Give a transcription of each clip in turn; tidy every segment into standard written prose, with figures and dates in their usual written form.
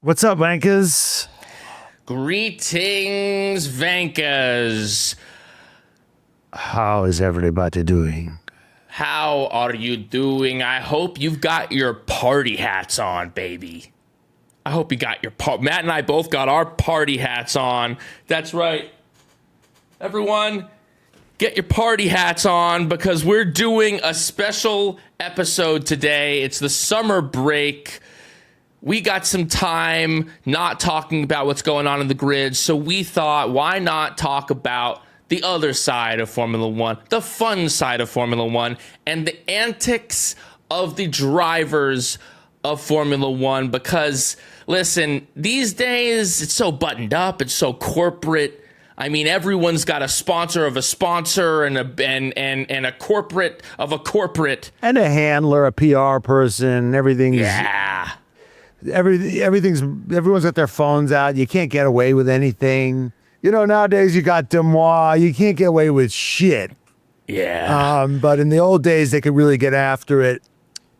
What's up, Wankers? Greetings, Vankas. How is everybody doing? How are you doing? I hope you've got your party hats on, baby. I hope you got your Matt and I both got our party hats on. That's right. Everyone, get your party hats on because we're doing a special episode today. It's the summer break. We got some time not talking about what's going on in the grid, so we thought, why not talk about the other side of Formula One, the fun side of Formula One, and the antics of the drivers of Formula One? Because, listen, these days, it's so buttoned up, it's so corporate. I mean, everyone's got a sponsor of a sponsor and a corporate of a corporate. And a handler, a PR person, everything's... Yeah. Everyone's got their phones out. You can't get away with anything. You know, nowadays you got Demois. You can't get away with shit. Yeah. But in the old days, they could really get after it.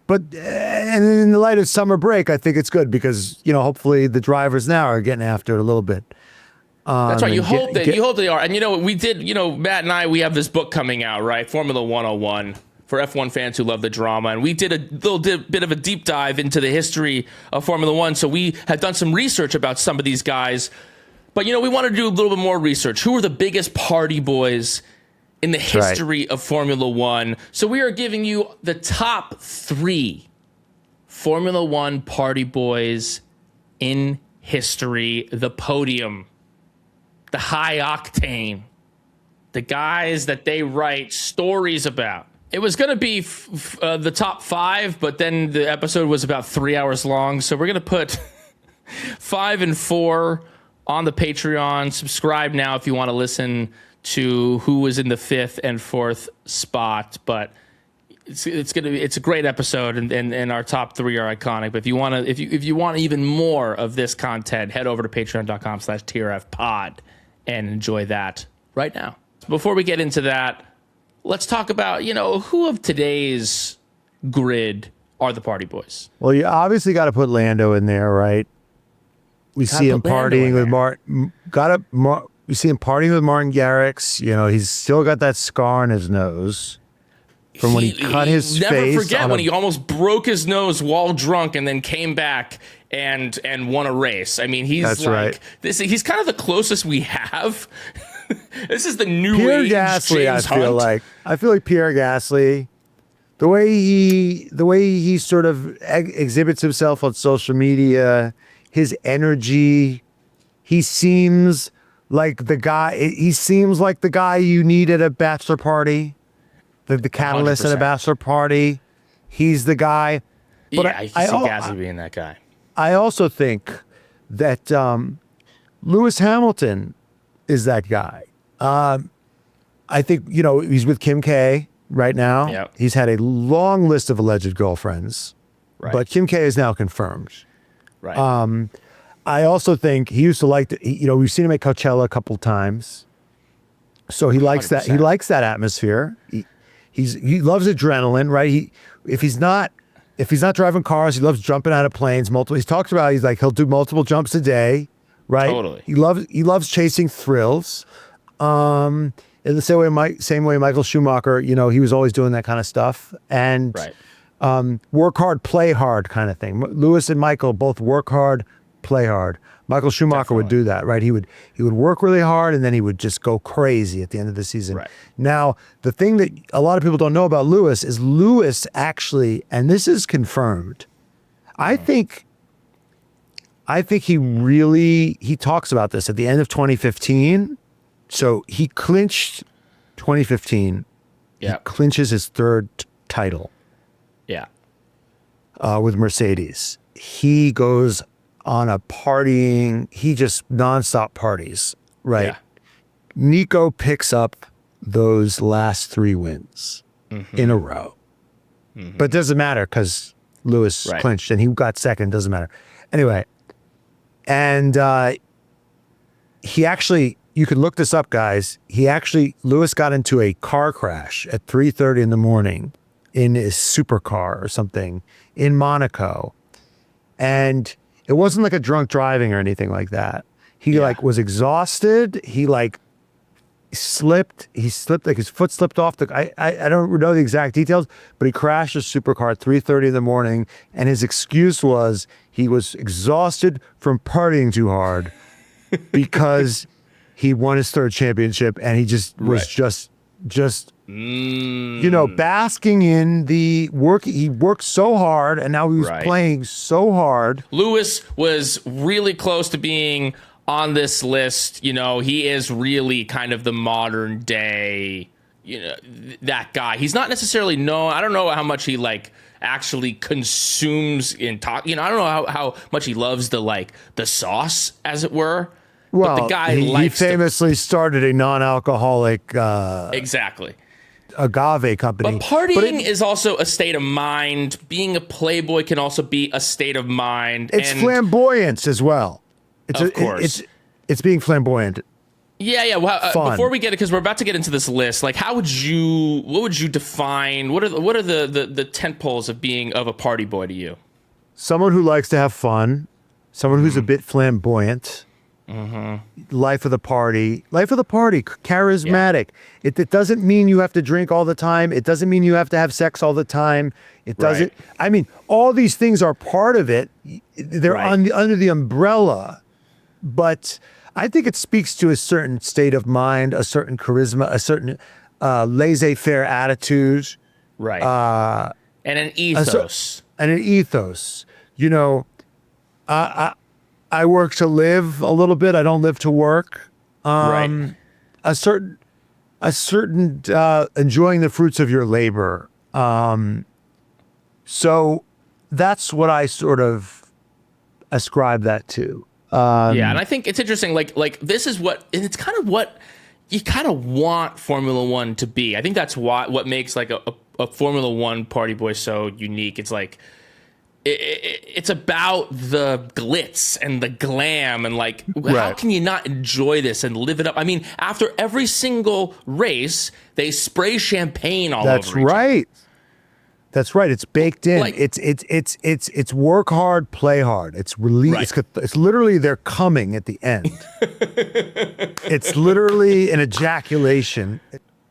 But and in the light of summer break, I think it's good because, you know, hopefully the drivers now are getting after it a little bit. That's right. You hope they are. And, you know, we did, you know, Matt and I, we have this book coming out, right? Formula 101. For F1 fans who love the drama. And we did a little bit of a deep dive into the history of Formula One. So we had done some research about some of these guys. But, you know, we wanted to do a little bit more research. Who are the biggest party boys in the history of Formula One? So we are giving you the top 3 Formula One party boys in history. The podium, the high octane, the guys that they write stories about. It was going to be the top 5, but then the episode was about 3 hours long. So we're going to put 5 and 4 on the Patreon. Subscribe now if you want to listen to who was in the 5th and 4th spot. But it's a great episode, and our top 3 are iconic. But if you want even more of this content, head over to patreon.com/trfpod and enjoy that right now. Before we get into that, let's talk about, you know, who of today's grid are the party boys? Well, you obviously got to put Lando in there, right? We see him partying with Martin. We see him partying with Martin Garrix. You know, he's still got that scar on his nose from when he cut his face. Never forget when he almost broke his nose while drunk and then came back and won a race. I mean, he's he's kind of the closest we have. This is the new Pierre age Gasly, James I feel Hunt. I feel like Pierre Gasly, the way he sort of exhibits himself on social media, his energy, he seems like the guy. He seems like the guy you need at a bachelor party, the catalyst 100%. At a bachelor party. He's the guy. But yeah, I can see Gasly being that guy. I also think that Lewis Hamilton is that guy. I think, you know, he's with Kim K right now. Yep. He's had a long list of alleged girlfriends, right. But Kim K is now confirmed. Right. I also think he used to like to, you know, we've seen him at Coachella a couple times. So he likes 100%. That. He likes that atmosphere. He loves adrenaline, right? If he's not driving cars, he loves jumping out of planes. He's talked about, he'll do multiple jumps a day. Right. Totally. He loves chasing thrills. In the same way Michael Schumacher, you know, he was always doing that kind of stuff. And work hard, play hard kind of thing. Lewis and Michael both work hard, play hard. Michael Schumacher would do that, right? He would work really hard and then he would just go crazy at the end of the season. Right. Now, the thing that a lot of people don't know about Lewis is Lewis actually, and this is confirmed, I think he talks about this at the end of 2015. So he clinched 2015. Yeah. He clinches his 3rd title. Yeah. With Mercedes. He goes on a partying, he just nonstop parties, right? Yeah. Nico picks up those last 3 wins in a row. Mm-hmm. But it doesn't matter because Lewis clinched and he got 2nd, doesn't matter. Anyway, and he actually, you can look this up, guys. Lewis got into a car crash at 3:30 in the morning in his supercar or something in Monaco. And It wasn't like a drunk driving or anything like that. He like was exhausted. He like slipped. He slipped, like his foot slipped off the. I don't know the exact details, but he crashed a supercar at 3:30 in the morning, and his excuse was he was exhausted from partying too hard because he won his third championship, and he just was just you know, basking in the work. He worked so hard, and now he was playing so hard. Lewis was really close to being on this list. You know, he is really kind of the modern day, you know, that guy. He's not necessarily known. I don't know how much he like actually consumes in talk. You know, I don't know how much he loves the sauce, as it were. Well, but the guy he famously started a non-alcoholic exactly agave company. But partying is also a state of mind. Being a playboy can also be a state of mind. It's flamboyance as well. Of course. It's being flamboyant. Yeah. Well, before we get it, because we're about to get into this list, like, what would you define? What are the tent poles of being of a party boy to you? Someone who likes to have fun, someone who's a bit flamboyant. Life of the party, charismatic. Yeah. It doesn't mean you have to drink all the time. It doesn't mean you have to have sex all the time. It doesn't. I mean, all these things are part of it. They're under the umbrella, but I think it speaks to a certain state of mind, a certain charisma, a certain laissez-faire attitude, and an ethos. You know, I work to live a little bit. I don't live to work. A certain enjoying the fruits of your labor. So that's what I sort of ascribe that to. Yeah, and I think it's interesting. Like this is what, and it's kind of what you kind of want Formula One to be. I think that's what makes like a Formula One party boy so unique. It's like, it's about the glitz and the glam, and like, how can you not enjoy this and live it up? I mean, after every single race, they spray champagne all over. That's right. It's baked in. Like, it's work hard, play hard. It's it's literally they're coming at the end. It's literally an ejaculation.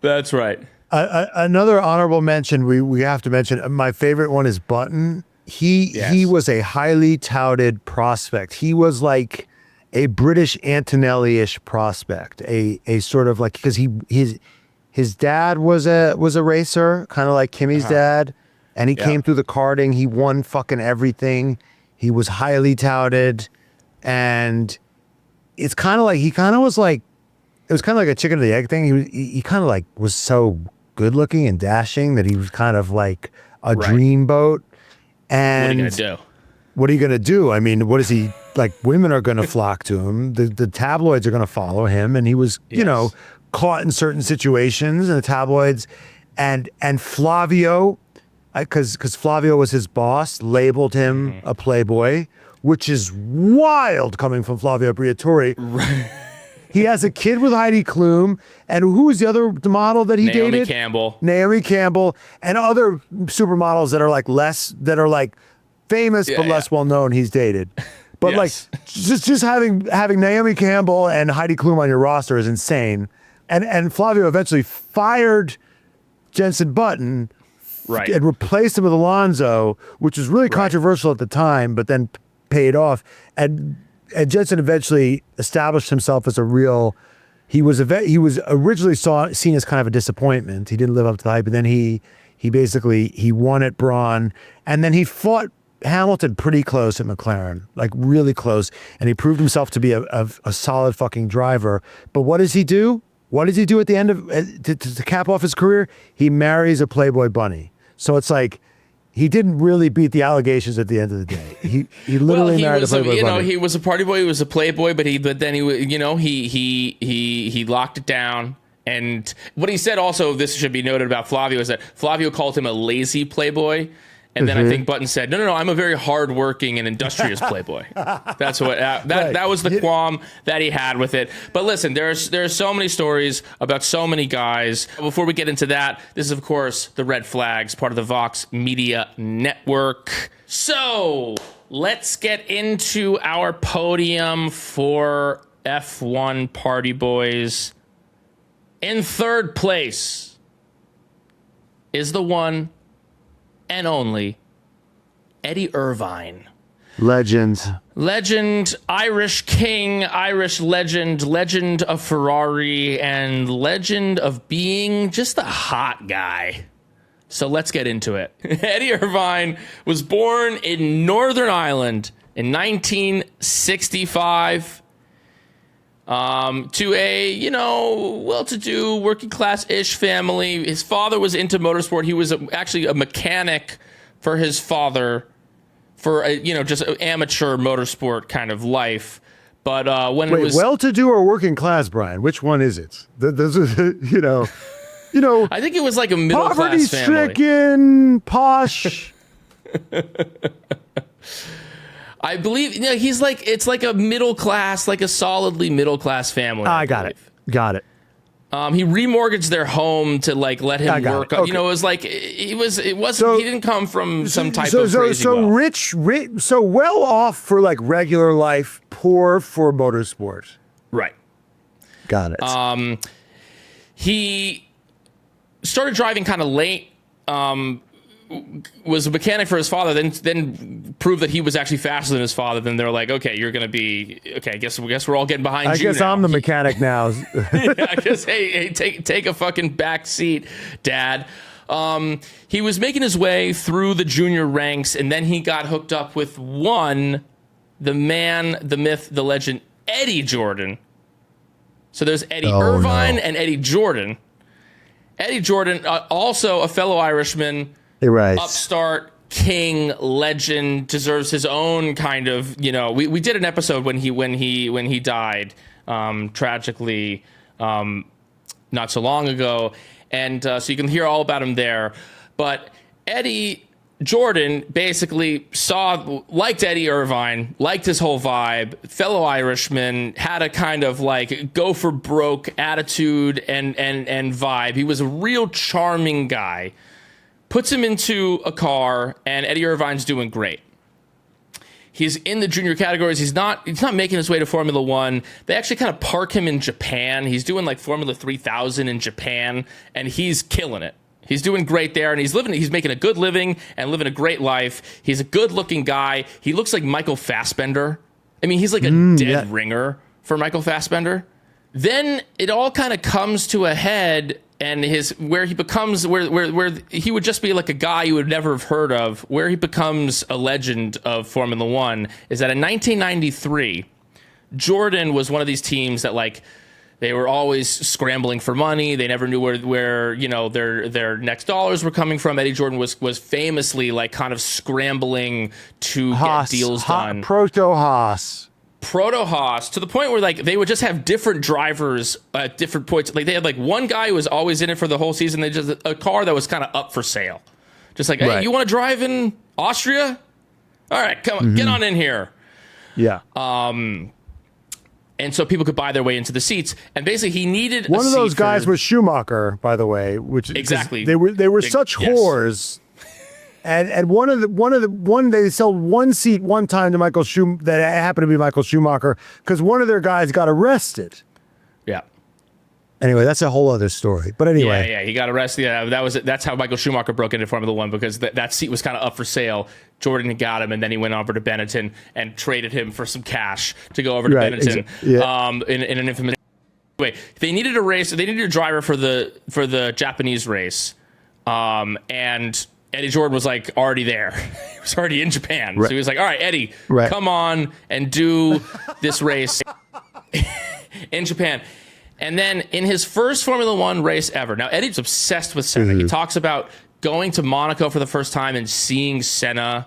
That's right. Another honorable mention we have to mention. My favorite one is Button. He was a highly touted prospect. He was like a British Antonelli-ish prospect, a sort of like, because his dad was a racer, kind of like Kimmy's dad, and he came through the karting. He won fucking everything. He was highly touted, and it's kind of like it was kind of like a chicken or the egg thing. He kind of like was so good looking and dashing that he was kind of like a dreamboat. And what are you going to do? I mean, what is he like? Women are going to flock to him. The tabloids are going to follow him. And he was, you know, caught in certain situations in the tabloids. And Flavio, because Flavio was his boss, labeled him a playboy, which is wild coming from Flavio Briatore. Right. He has a kid with Heidi Klum, and who was the other model that he dated? Naomi Campbell, and other supermodels that are like famous but less well known. He's dated, but like just having Naomi Campbell and Heidi Klum on your roster is insane. And Flavio eventually fired Jensen Button, and replaced him with Alonso, which was really controversial at the time, but then paid off. And Jensen eventually established himself as a real. He was originally seen as kind of a disappointment. He didn't live up to the hype, but then he won at Brawn, and then he fought Hamilton pretty close at McLaren, like really close, and he proved himself to be a solid fucking driver. But what does he do? What does he do at the end of to cap off his career? He marries a Playboy bunny. So it's like, he didn't really beat the allegations at the end of the day. He literally married a Playboy bunny. He was a party boy. He was a Playboy, but then he locked it down. And what he said also, this should be noted about Flavio, is that Flavio called him a lazy Playboy. And then I think Button said, no, I'm a very hardworking and industrious Playboy. That's what that was the qualm that he had with it. But listen, there's so many stories about so many guys. Before we get into that, this is, of course, the Red Flags, part of the Vox Media Network. So let's get into our podium for F1 Party Boys. In third place is the one and only Eddie Irvine. Legend, Irish king, Irish legend of Ferrari, and legend of being just a hot guy. So let's get into it. Eddie Irvine was born in Northern Ireland in 1965 to a, well-to-do, working-class-ish family. His father was into motorsport. He was actually a mechanic for his father for, just an amateur motorsport kind of life. But when it was... well-to-do or working-class, Brian? Which one is it? Those are, I think it was like a middle-class family. Poverty-stricken, posh. I believe he's like, it's like a middle class, like a solidly middle class family. I got it. He remortgaged their home to like let him work. Okay. It was like he didn't come from some type of crazy wealth. Rich, so well off for like regular life, poor for motorsport. Right. Got it. He started driving kind of late. Was a mechanic for his father, then proved that he was actually faster than his father. Then they're like, okay, you're gonna be okay. I guess we're all getting behind you. I guess I'm the mechanic now. I guess hey, take a fucking back seat, Dad. He was making his way through the junior ranks, and then he got hooked up with the man, the myth, the legend, Eddie Jordan. So there's Eddie Irvine and Eddie Jordan. Eddie Jordan, also a fellow Irishman. Right. Upstart, king, legend, deserves his own kind of, we did an episode when he died, tragically, not so long ago. And so you can hear all about him there. But Eddie Jordan basically liked Eddie Irvine, liked his whole vibe, fellow Irishman, had a kind of like go for broke attitude and vibe. He was a real charming guy. Puts him into a car, and Eddie Irvine's doing great. He's in the junior categories. He's not making his way to Formula One. They actually kind of park him in Japan. He's doing like Formula 3000 in Japan, and he's killing it. He's doing great there, and he's making a good living and living a great life. He's a good-looking guy. He looks like Michael Fassbender. I mean, he's like a dead ringer for Michael Fassbender. Then it all kind of comes to a head. And where he becomes where he would just be like a guy you would never have heard of, where he becomes a legend of Formula One is that in 1993, Jordan was one of these teams that like they were always scrambling for money. They never knew where their next dollars were coming from. Eddie Jordan was famously like kind of scrambling to get deals done. Proto-Haas, to the point where like they would just have different drivers at different points. Like they had like one guy who was always in it for the whole season. They just a car that was kind of up for sale. Just like, hey, you want to drive in Austria? All right, come on, get on in here. Yeah. And so people could buy their way into the seats. And basically, he needed one of those guys was Schumacher, by the way, which exactly they were such whores. And one they sold one seat one time to Michael Schumacher that happened to be Michael Schumacher because one of their guys got arrested. Yeah. Anyway, that's a whole other story. But anyway, yeah, he got arrested. Yeah, that's how Michael Schumacher broke into Formula One because that seat was kind of up for sale. Jordan got him, and then he went over to Benetton and traded him for some cash to go over to Benetton. In an infamous. Anyway, they needed a race. They needed a driver for the Japanese race, and Eddie Jordan was like already there. He was already in Japan. Right. So he was like, all right, Eddie, come on and do this race in Japan. And then in his first Formula One race ever, now Eddie's obsessed with Senna. He talks about going to Monaco for the first time and seeing Senna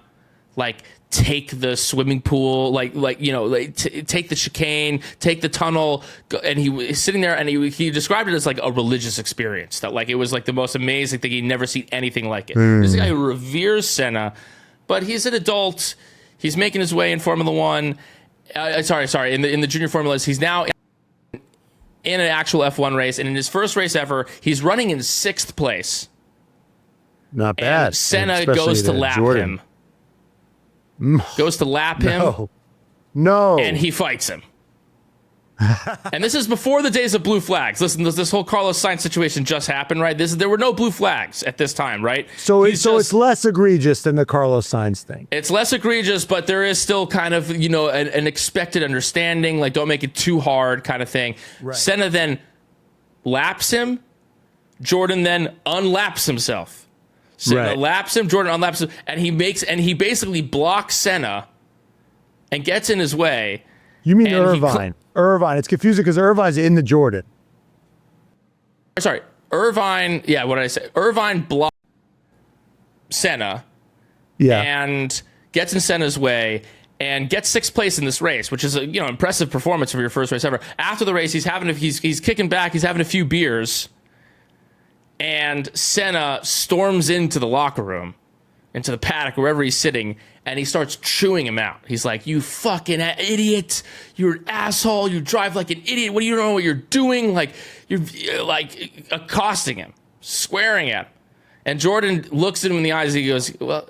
like take the swimming pool, take the chicane, take the tunnel, and he was sitting there and he described it as like a religious experience, that like it was like the most amazing thing. He'd never seen anything like it. This is a guy who reveres Senna, but he's an adult. He's making his way in Formula One. Sorry, in the junior formulas. He's now in an actual F1 race, and in his first race ever, he's running in 6th place. Not bad. And Senna goes to lap him. goes to lap him. No. And he fights him. And this is before the days of blue flags. Listen, this whole Carlos Sainz situation just happened, right? There were no blue flags at this time, right? So it's less egregious than the Carlos Sainz thing. It's less egregious, but there is still kind of, an expected understanding, like don't make it too hard kind of thing. Right. Senna then laps him. Jordan then unlaps himself. Senna laps him, Jordan unlaps him, and he basically blocks Senna and gets in his way. You mean Irvine? Irvine. It's confusing because Irvine's in the Jordan. Sorry, Irvine. Yeah, what did I say? Irvine blocks Senna. Yeah. And gets in Senna's way and gets 6th place in this race, which is a impressive performance for your first race ever. After the race, he's kicking back. He's having a few beers, and Senna storms into the locker room, into the paddock, wherever he's sitting, and he starts chewing him out. He's like, "You fucking idiot. You're an asshole. You drive like an idiot. What do you know what you're doing?" Like, you're like accosting him, swearing at him. And Jordan looks at him in the eyes and he goes, "Well,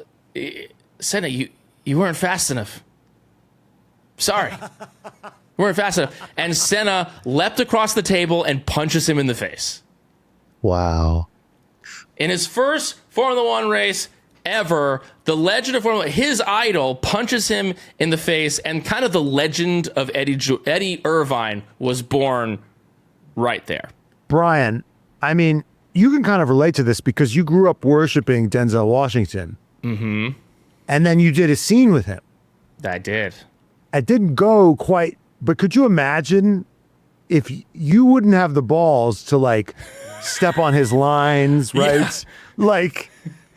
Senna, you weren't fast enough. Sorry. You weren't fast enough." And Senna leapt across the table and punches him in the face. Wow. In his first Formula One race ever, the legend of Formula One, his idol, punches him in the face, and kind of the legend of Eddie Irvine was born right there. Brian, I mean, you can kind of relate to this because you grew up worshiping Denzel Washington. Mm-hmm. And then you did a scene with him. I did. It didn't go quite, but could you imagine if you wouldn't have the balls to like step on his lines, right? Yeah. Like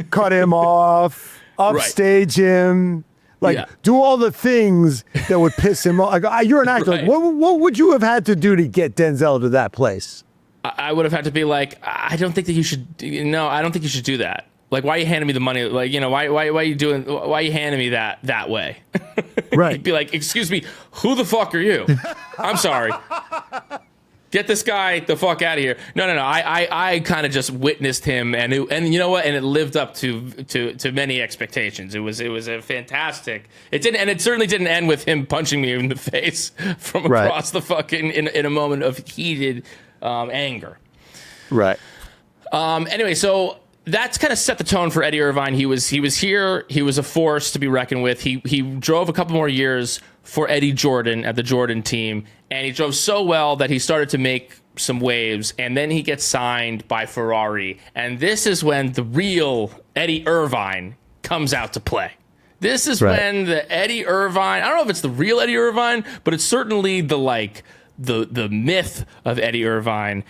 cut him off, upstage him, like do all the things that would piss him off. Like, you're an actor. Like, what would you have had to do to get Denzel to that place? I would have had to be like, I don't think you should do that. Like, why are you handing me the money? Like, why are you handing me that way? Right. Be like, excuse me, who the fuck are you? I'm sorry. Get this guy the fuck out of here. No. I kind of just witnessed him, and you know what? And it lived up to many expectations. It was a fantastic. It certainly didn't end with him punching me in the face from across the fucking in a moment of heated anger. Right. Anyway, so that's kind of set the tone for Eddie Irvine. He was here. He was a force to be reckoned with. He drove a couple more years for Eddie Jordan at the Jordan team, and he drove so well that he started to make some waves, and then he gets signed by Ferrari, and this is when the real Eddie Irvine comes out to play. This is when the Eddie Irvine, I don't know if it's the real Eddie Irvine, but it's certainly the myth of Eddie Irvine.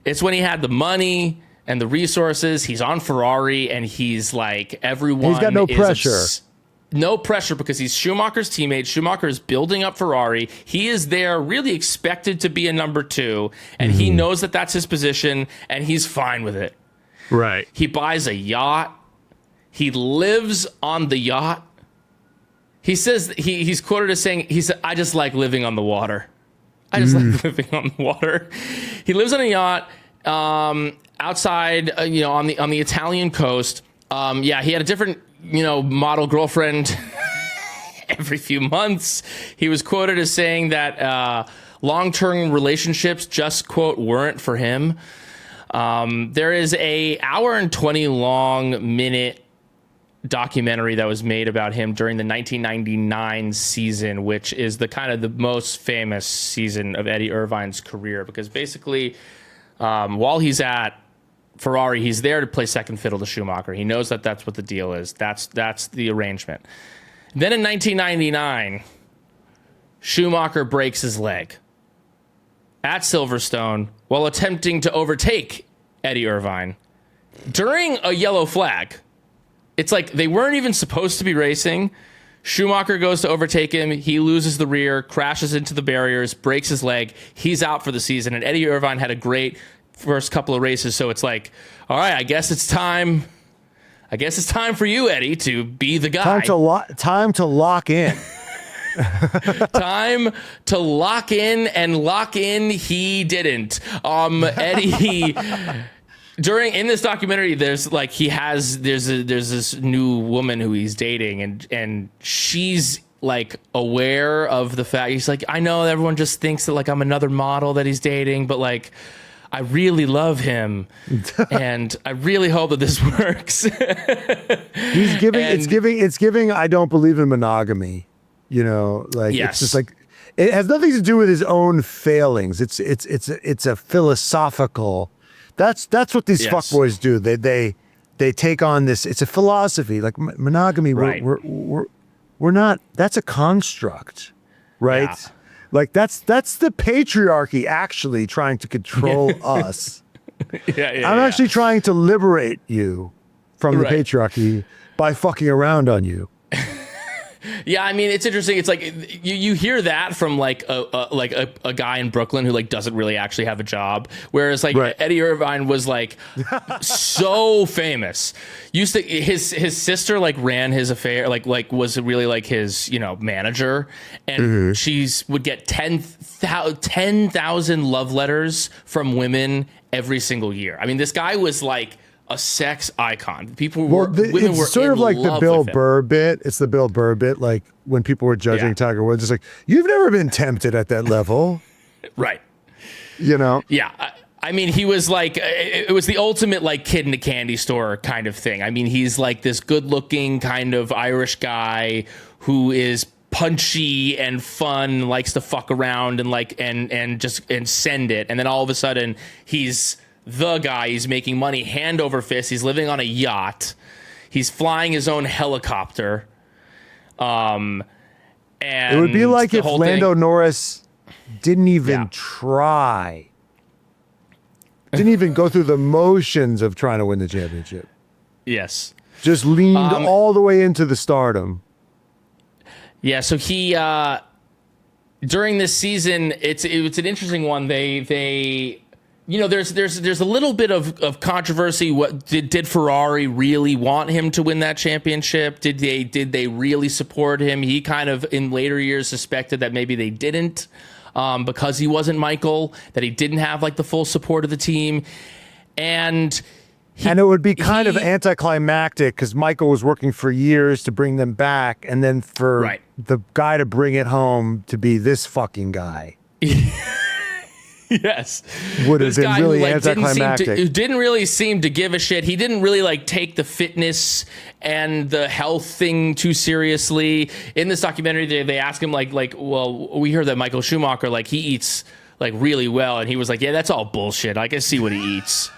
It's when he had the money and the resources. He's on Ferrari, and he's like, everyone. He's got no pressure. No pressure because he's Schumacher's teammate. Schumacher is building up Ferrari. He is there really expected to be a number 2, and he knows that that's his position, and he's fine with it. Right. He buys a yacht. He lives on the yacht. He says, he's quoted as saying, he said, "I just like living on the water. I just like living on the water." He lives on a yacht outside, on the Italian coast. He had a different, model girlfriend every few months. He was quoted as saying that long-term relationships just, quote, weren't for him. There is a hour and 20 long minute documentary that was made about him during the 1999 season, which is the kind of the most famous season of Eddie Irvine's career, because basically while he's at Ferrari, he's there to play second fiddle to Schumacher. He knows that that's what the deal is. That's the arrangement. Then in 1999, Schumacher breaks his leg at Silverstone while attempting to overtake Eddie Irvine during a yellow flag. It's like they weren't even supposed to be racing. Schumacher goes to overtake him. He loses the rear, crashes into the barriers, breaks his leg. He's out for the season. And Eddie Irvine had a great first couple of races. So it's like, all right, I guess it's time for you, Eddie, to be the guy. Time to lock in. Time to lock in, and lock in he didn't. Eddie in this documentary, there's this new woman who he's dating, and she's like aware of the fact. He's like, I know everyone just thinks that like I'm another model that he's dating, but like I really love him, and I really hope that this works. It's giving. I don't believe in monogamy. You know, like yes. It's just like it has nothing to do with his own failings. It's a philosophical. That's what these yes. fuckboys do. They take on this. It's a philosophy like monogamy. Right. We're not. That's a construct, right? Yeah. Like that's the patriarchy actually trying to control us. I'm actually trying to liberate you from the patriarchy by fucking around on you. Yeah, I mean, it's interesting. It's like you hear that from like a guy in Brooklyn who like doesn't really actually have a job, whereas like Eddie Irvine was like so famous. Used to his sister like ran his affair, like was really like his manager, and she's would get 10,000 love letters from women every single year. I mean, this guy was like a sex icon. Women were sort of like the Bill Burr bit. It's the Bill Burr bit, like when people were judging Tiger Woods. It's like, you've never been tempted at that level. Right. Yeah. I mean, he was like, it was the ultimate like kid in a candy store kind of thing. I mean, he's like this good looking kind of Irish guy who is punchy and fun, likes to fuck around and like, and send it. And then all of a sudden he's the guy. He's making money hand over fist. He's living on a yacht. He's flying his own helicopter. And it would be like if Lando Norris didn't even try. Didn't even go through the motions of trying to win the championship. Yes. Just leaned all the way into the stardom. Yeah, so he during this season, it's an interesting one. They there's a little bit of controversy. What did Ferrari really want him to win that championship? Did they really support him? He kind of in later years suspected that maybe they didn't, because he wasn't Michael, that he didn't have like the full support of the team, and it would be kind of anticlimactic because Michael was working for years to bring them back, and then for the guy to bring it home to be this fucking guy. Yes, would have been really anticlimactic. Who didn't really seem to give a shit. He didn't really like take the fitness and the health thing too seriously. In this documentary, they ask him like, well, we heard that Michael Schumacher like he eats like really well, and he was like, yeah, that's all bullshit. I can see what he eats.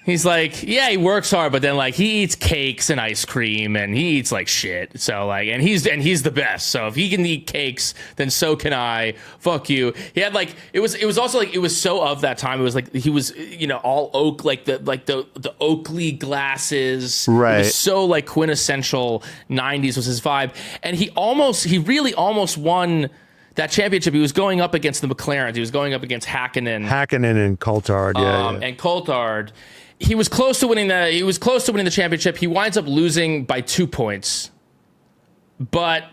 He's like, yeah, he works hard, but then like he eats cakes and ice cream and he eats like shit. So like, and he's the best. So if he can eat cakes, then so can I. Fuck you. He had like, it was also like, it was so of that time. It was like, he was, all oak, like the Oakley glasses. Right. It was so like quintessential 90s was his vibe. And he really almost won that championship. He was going up against the McLarens. He was going up against Hakkinen and Coulthard. And Coulthard. He was close to winning the championship. He winds up losing by 2 points. But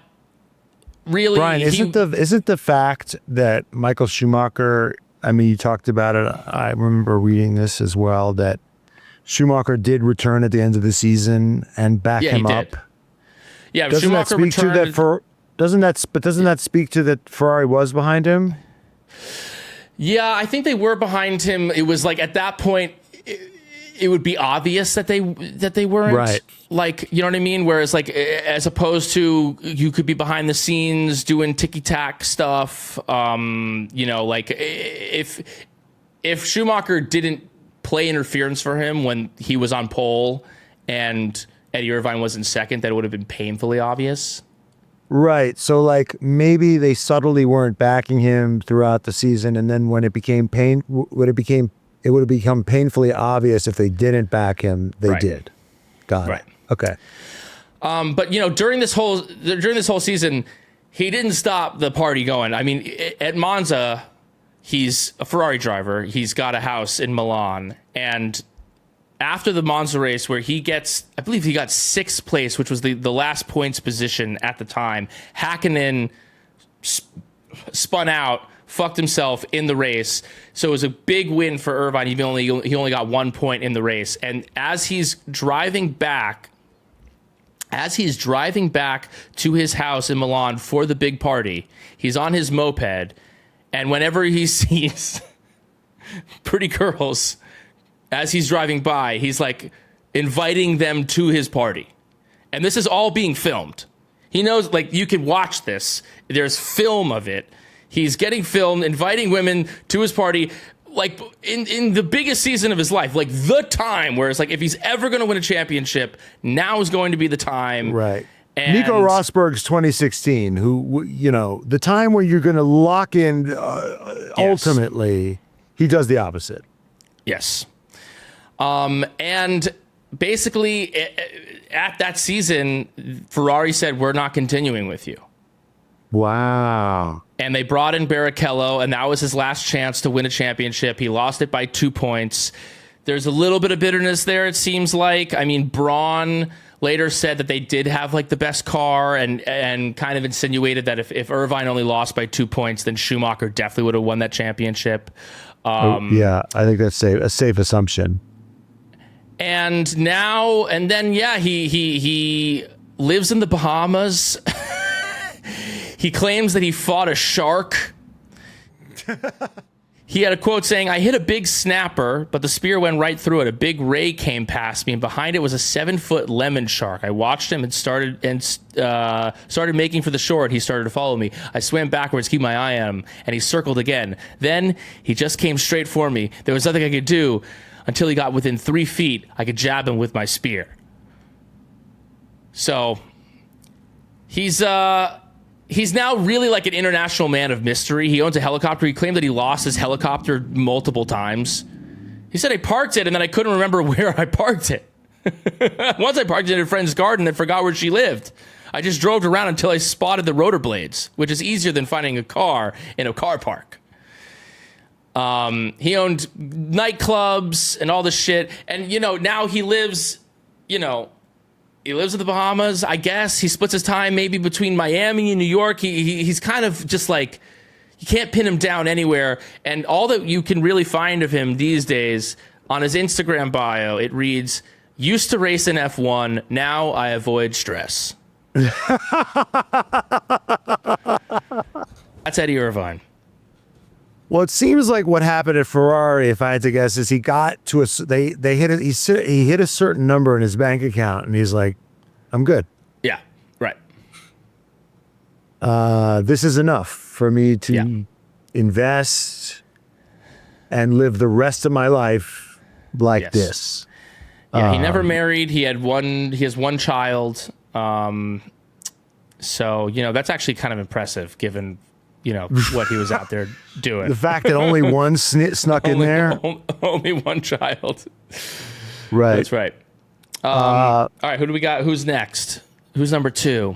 really, Brian, isn't the fact that Michael Schumacher, I mean, you talked about it, I remember reading this as well, that Schumacher did return at the end of the season and back him up. Did. Yeah, doesn't Schumacher that speak returned. Doesn't that speak to that Ferrari was behind him? Yeah, I think they were behind him. It was like at that point, it would be obvious that they weren't, right. Like, you know what I mean? Whereas like, as opposed to you could be behind the scenes doing ticky-tack stuff. Like if Schumacher didn't play interference for him when he was on pole and Eddie Irvine was in second, that would have been painfully obvious. Right. So like maybe they subtly weren't backing him throughout the season. And then when it would have become painfully obvious if they didn't back him, they did. Got it. Okay. But during this whole season, he didn't stop the party going. I mean, at Monza, he's a Ferrari driver. He's got a house in Milan, and after the Monza race, where I believe he got 6th place, which was the last points position at the time, Hakkinen spun out, fucked himself in the race. So it was a big win for Irvine. He only got 1 point in the race. And as he's driving back to his house in Milan for the big party, he's on his moped, and whenever he sees pretty girls as he's driving by, he's like inviting them to his party. And this is all being filmed. He knows, like, you can watch this. There's film of it. He's getting filmed, inviting women to his party, like in the biggest season of his life, like the time where it's like, if he's ever going to win a championship, now is going to be the time. Right. And Nico Rosberg's 2016, who, the time where you're going to lock in, ultimately, he does the opposite. Yes. And basically, at that season, Ferrari said, we're not continuing with you. Wow. And they brought in Barrichello, and that was his last chance to win a championship. He lost it by 2 points. There's a little bit of bitterness there, it seems like. I mean, Braun later said that they did have like the best car, and kind of insinuated that if Irvine only lost by 2 points, then Schumacher definitely would have won that championship. Yeah, I think that's a safe assumption. And now, and then, yeah, he lives in the Bahamas. He claims that he fought a shark. He had a quote saying, "I hit a big snapper, but the spear went right through it. A big ray came past me, and behind it was a 7-foot lemon shark. I watched him and started making for the shore, and he started to follow me. I swam backwards, keep my eye on him, and he circled again. Then he just came straight for me. There was nothing I could do until he got within 3 feet. I could jab him with my spear." So he's now really like an international man of mystery. He owns a helicopter. He claimed that he lost his helicopter multiple times. He said, "I parked it, and then I couldn't remember where I parked it. Once I parked it in a friend's garden and forgot where she lived. I just drove around until I spotted the rotor blades, which is easier than finding a car in a car park." He owned nightclubs and all this shit. And, now he lives, he lives in the Bahamas, I guess. He splits his time maybe between Miami and New York. He's kind of just like, you can't pin him down anywhere. And all that you can really find of him these days on his Instagram bio, it reads, "Used to race in F1, now I avoid stress." That's Eddie Irvine. Well, it seems like what happened at Ferrari, if I had to guess, is he got to he hit a certain number in his bank account, and he's like, "I'm good. Yeah, right. This is enough for me to invest and live the rest of my life like this." Yeah, he never married. He has one child. So that's actually kind of impressive, given what he was out there doing. The fact that only one snuck in there. Only one child. Right. That's right. All right, who do we got? Who's next? Who's number 2?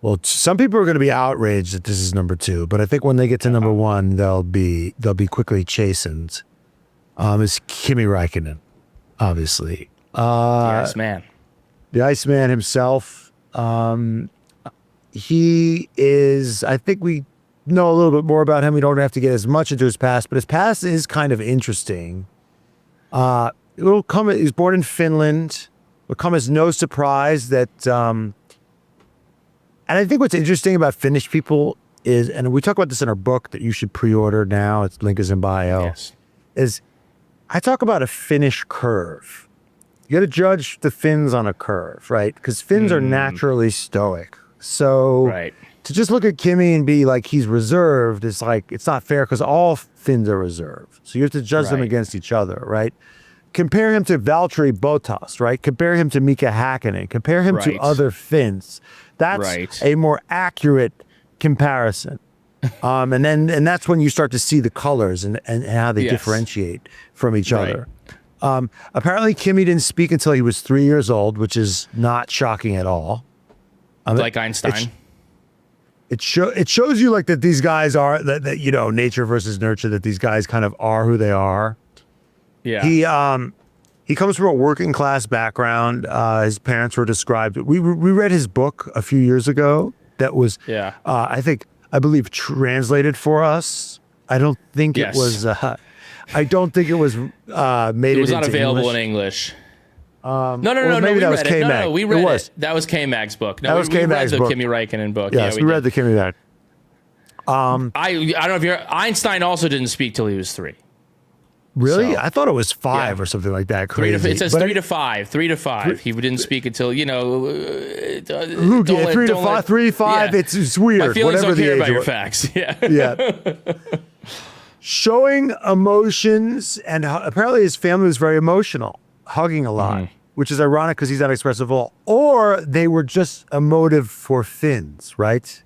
Well, some people are going to be outraged that this is number 2, but I think when they get to number 1, they'll be quickly chastened. Is Kimi Räikkönen, obviously. The Iceman. The Iceman himself. He is, I think we know a little bit more about him. We don't have to get as much into his past, but his past is kind of interesting. He was born in Finland. It'll come as no surprise that, and I think what's interesting about Finnish people is, and we talk about this in our book that you should pre-order now, its link is in bio, is I talk about a Finnish curve. You got to judge the Finns on a curve, right? Because Finns are naturally stoic. So to just look at Kimi and be like, he's reserved, is like, it's not fair, because all Finns are reserved. So you have to judge them against each other, right? Compare him to Valtteri Bottas, right? Compare him to Mika Häkkinen. Compare him to other Finns. That's a more accurate comparison. And that's when you start to see the colors and how they differentiate from each other. Apparently, Kimi didn't speak until he was 3 years old, which is not shocking at all. Like Einstein. It shows you like that these guys are that nature versus nurture, that these guys kind of are who they are. Yeah. He comes from a working class background. His parents were described. We read his book a few years ago that was I believe translated for us I don't think Yes. it was. I don't think it was made. It was it not into available English. in English. No, No. maybe We that was read it. K-Mag. No. We read it. That was K-Mag's book. No, that was we read K-Mag's the book. Kimi Räikkönen book. Yes, we read the Kimi Räikkönen. I don't know if you're. Einstein also didn't speak till he was 3. Really? So, I thought it was 5 or something like that. Crazy. It says 3 to 5. 3 to 5. He didn't speak until Who did? 3 to 5. 3 to 5. Yeah. It's weird. My feelings Whatever don't care the about age your was. facts. Yeah. Yeah. Showing emotions, and apparently his family was very emotional, hugging a lot, which is ironic because he's not expressive at all. Or they were just emotive for Finns, right?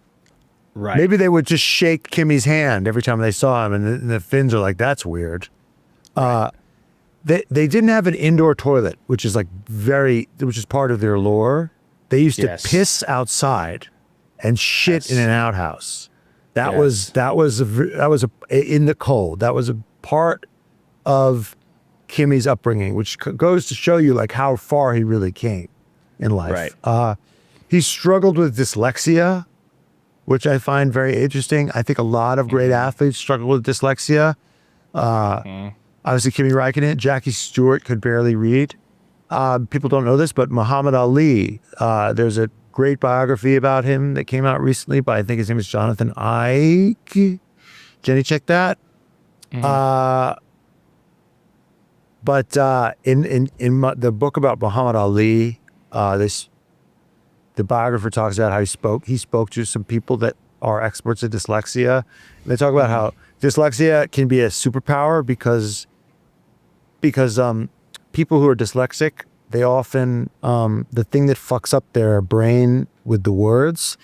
Right. Maybe they would just shake Kimi's hand every time they saw him, and the Finns are like, "That's weird." They didn't have an indoor toilet, which is which is part of their lore. They used to piss outside and shit in an outhouse. That was in the cold. That was a part of Kimi's upbringing, which goes to show you like how far he really came in life. Right. He struggled with dyslexia, which I find very interesting. I think a lot of great athletes struggle with dyslexia. Obviously, Kimi Räikkönen, Jackie Stewart could barely read. People don't know this, but Muhammad Ali, there's a great biography about him that came out recently, but I think his name is Jonathan Ike. Jenny, check that. But in the book about Muhammad Ali, the biographer talks about how he spoke to some people that are experts in dyslexia. And they talk about how dyslexia can be a superpower because people who are dyslexic, they often the thing that fucks up their brain with the words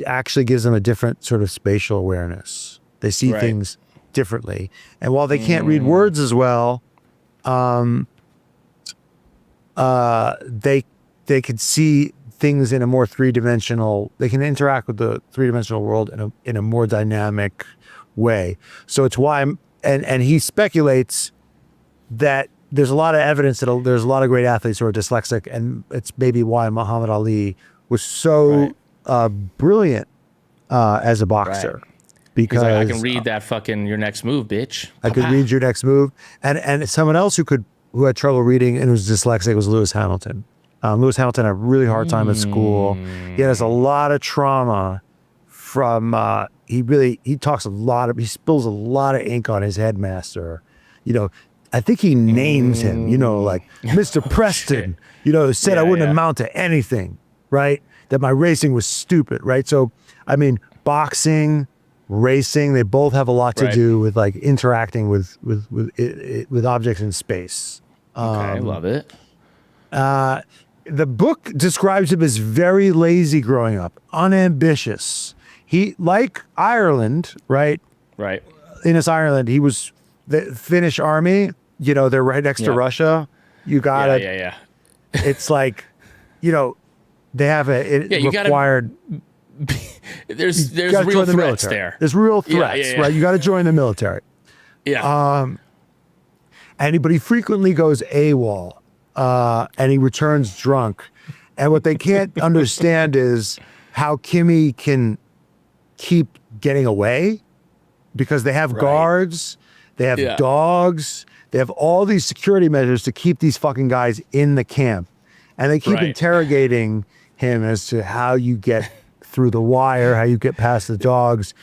actually gives them a different sort of spatial awareness. They see things differently, and while they can't read words as well, they can see things in a more three-dimensional. They can interact with the three-dimensional world in a more dynamic way. So it's why, and he speculates that there's a lot of evidence that there's a lot of great athletes who are dyslexic, and it's maybe why Muhammad Ali was so brilliant as a boxer. Right. Because like, I can read that fucking your next move, bitch. I could read your next move. And someone else who had trouble reading and was dyslexic was Lewis Hamilton. Lewis Hamilton had a really hard time at school. He has a lot of trauma from he spills a lot of ink on his headmaster. I think he names him, like Mr. Preston, said I wouldn't amount to anything, right? That my racing was stupid, right? So, I mean, boxing, racing, they both have a lot to do with like interacting with objects in space. I love it. The book describes him as very lazy growing up, unambitious. He, like Ireland, right? Right. In Ireland, he was the Finnish army. They're right next to Russia. You got it. Yeah. It's like, they have required. There's real threats there. There's real threats, right? You got to join the military. Yeah. But he frequently goes AWOL, and he returns drunk. And what they can't understand is how Kimi can keep getting away, because they have guards, they have dogs, they have all these security measures to keep these fucking guys in the camp. And they keep interrogating him as to how you get through the wire, how you get past the dogs.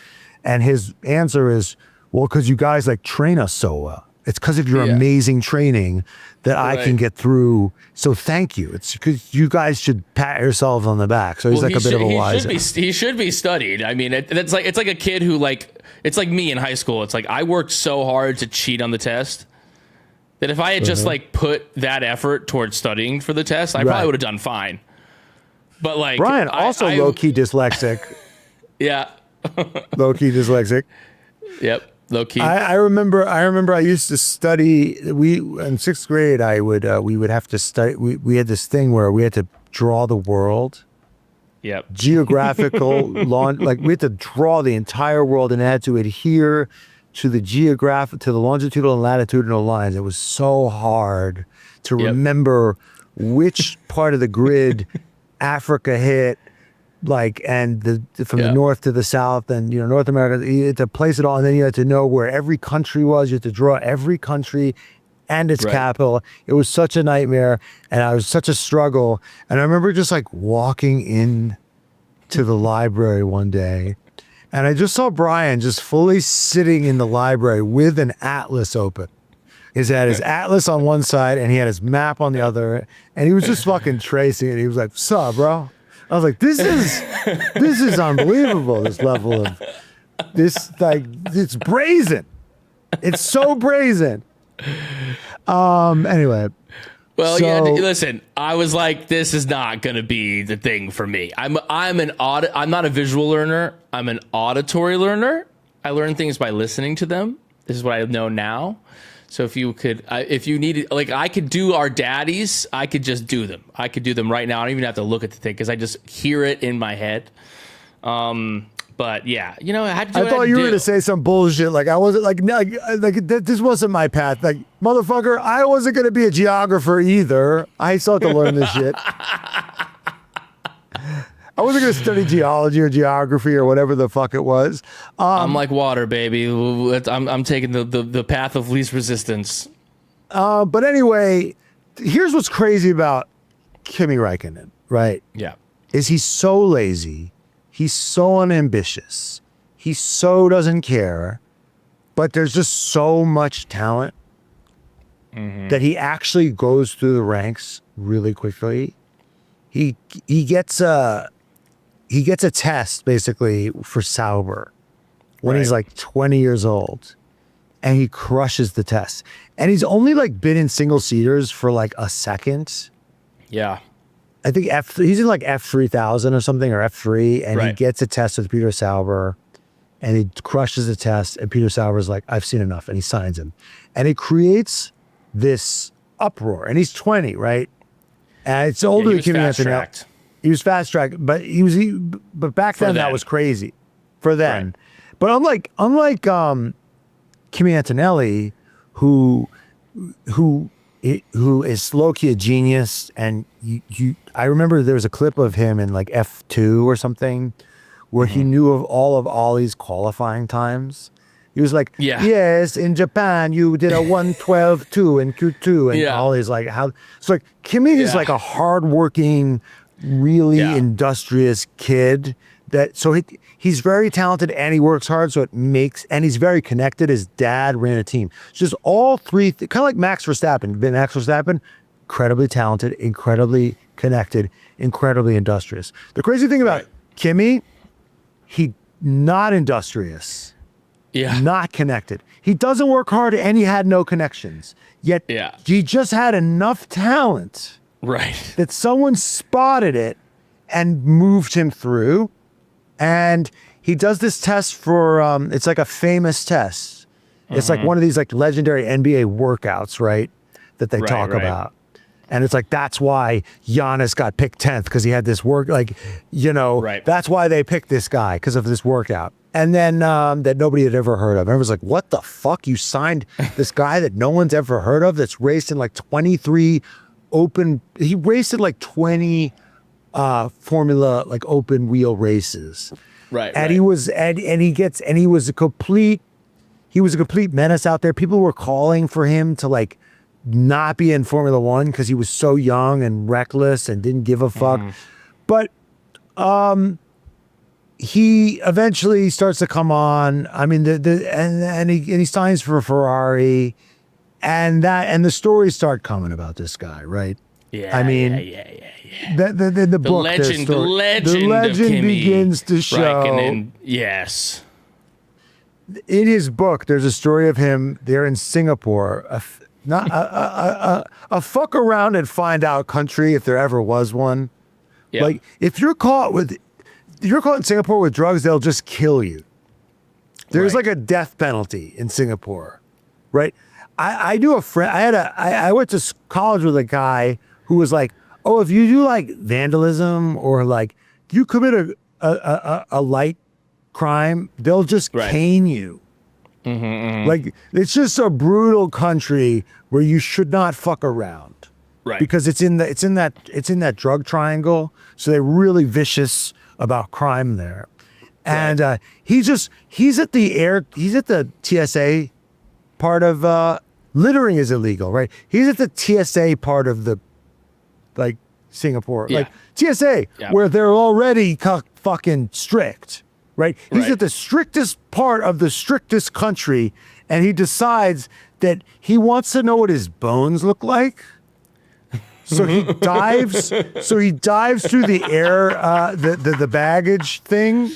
And his answer is, well, because you guys like train us so well. It's because of your amazing training that I can get through. So thank you. It's because you guys should pat yourselves on the back. So he's a bit of a wise. He should be studied. I mean, it's like a kid who it's like me in high school. It's like I worked so hard to cheat on the test that if I had just put that effort towards studying for the test, I probably would have done fine. But like Brian, also low-key dyslexic. Yeah. Low-key dyslexic. Yep. Low key. I remember I used to study. In sixth grade, we would have to study. We had this thing where we had to draw the world. Yep. Geographical like we had to draw the entire world, and it had to adhere to the longitudinal and latitudinal lines. It was so hard to remember which part of the grid Africa hit, and from the north to the south, and North America, you had to place it all, and then you had to know where every country was. You had to draw every country and its capital. It was such a nightmare, and it was such a struggle. And I remember just like walking in to the library one day, and I just saw Brian just fully sitting in the library with an atlas open. He had his atlas on one side and he had his map on the other, and he was just fucking tracing it. He was like, "Sup, bro?" I was like, "This is unbelievable. This level of this, like, it's brazen. It's so brazen." Anyway. Well, listen, I was like, this is not going to be the thing for me. I'm not a visual learner. I'm an auditory learner. I learn things by listening to them. This is what I know now. So if you needed, like, I could do our daddies, I could just do them. I could do them right now. I don't even have to look at the thing because I just hear it in my head. But yeah, I had to do I thought you were going to say some bullshit. Like, I wasn't this wasn't my path. Like, motherfucker, I wasn't going to be a geographer either. I still had to learn this shit. I wasn't going to study geology or geography or whatever the fuck it was. I'm like water, baby. I'm taking the path of least resistance. But anyway, here's what's crazy about Kimi Räikkönen, right? Yeah. Is he's so lazy. He's so unambitious. He so doesn't care. But there's just so much talent that he actually goes through the ranks really quickly. He gets a test basically for Sauber when he's like 20 years old, and he crushes the test. And he's only like been in single seaters for like a second. Yeah. I think he's in like F3000 or something, or F3, and he gets a test with Peter Sauber, and he crushes the test, and Peter Sauber's like, "I've seen enough," and he signs him. And it creates this uproar, and he's 20, right? And it's older than Kimi Antonelli. He was fast tracked, but but back then that was crazy for then. Right. But unlike Kimi Antonelli, who is low-key a genius, and I remember there was a clip of him in like F2 or something where he knew of all of Ollie's qualifying times. He was like, yes, in Japan you did a 1:12.2 in Q2, and Ollie's like, how? So like Kimi is like a hardworking, really industrious kid. He's very talented and he works hard, and he's very connected. His dad ran a team. It's just all three, kind of like Max Verstappen. Max Verstappen, incredibly talented, incredibly connected, incredibly industrious. The crazy thing about Kimi, he not industrious, not connected. He doesn't work hard, and he had no connections. Yet he just had enough talent, that someone spotted it and moved him through. And he does this test for, it's like a famous test. It's like one of these like legendary NBA workouts, right? That they talk about. And it's like, that's why Giannis got picked 10th, because he had this work, that's why they picked this guy, because of this workout. And then that nobody had ever heard of. Everyone's like, what the fuck? You signed this guy that no one's ever heard of, that's raced in like 23 he raced in like 20 Formula like open wheel races, and he was a complete menace out there. People were calling for him to like not be in Formula One because he was so young and reckless and didn't give a fuck. But he eventually starts to come on. I mean, and he signs for Ferrari, and the stories start coming about this guy, right? Yeah, I mean, the book, the legend begins to show. Yes. In his book, there's a story of him there in Singapore, a fuck around and find out country, if there ever was one. Yeah. Like, if you're caught in Singapore with drugs, they'll just kill you. There's like a death penalty in Singapore, right? I knew a friend. I went to college with a guy who was like, oh, if you do like vandalism or like you commit a light crime, they'll just cane you. Like, it's just a brutal country where you should not fuck around, because it's in that drug triangle. So they're really vicious about crime there. And he's at the TSA part of littering is illegal, right? He's at the TSA part of the like Singapore, like TSA, where they're already fucking strict, right? He's at the strictest part of the strictest country, and he decides that he wants to know what his bones look like. So he dives. So he dives through the air, the baggage thing.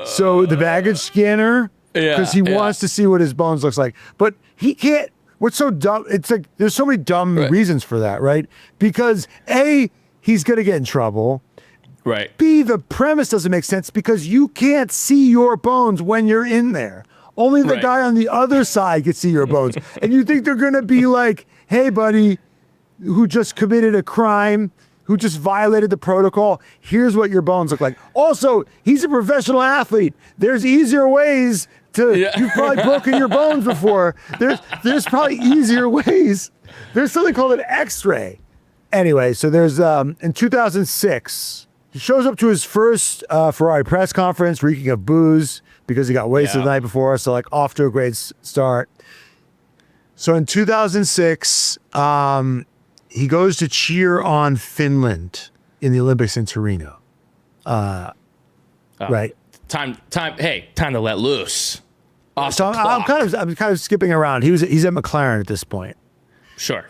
So the baggage scanner, because he wants to see what his bones looks like, but he can't. What's so dumb? It's like there's so many dumb reasons for that, right? Because A, he's gonna get in trouble. Right. B, the premise doesn't make sense because you can't see your bones when you're in there. Only the guy on the other side can see your bones, and you think they're gonna be like, "Hey, buddy, who just committed a crime, who just violated the protocol, here's what your bones look like." Also, he's a professional athlete. There's easier ways to, you've probably broken your bones before. There's probably easier ways. There's something called an x-ray. Anyway, so there's, in 2006, he shows up to his first Ferrari press conference, reeking of booze because he got wasted the night before. So like off to a great start. So in 2006, he goes to cheer on Finland in the Olympics in Torino. Right. Time to let loose. So I'm kind of skipping around. He's at McLaren at this point. Sure.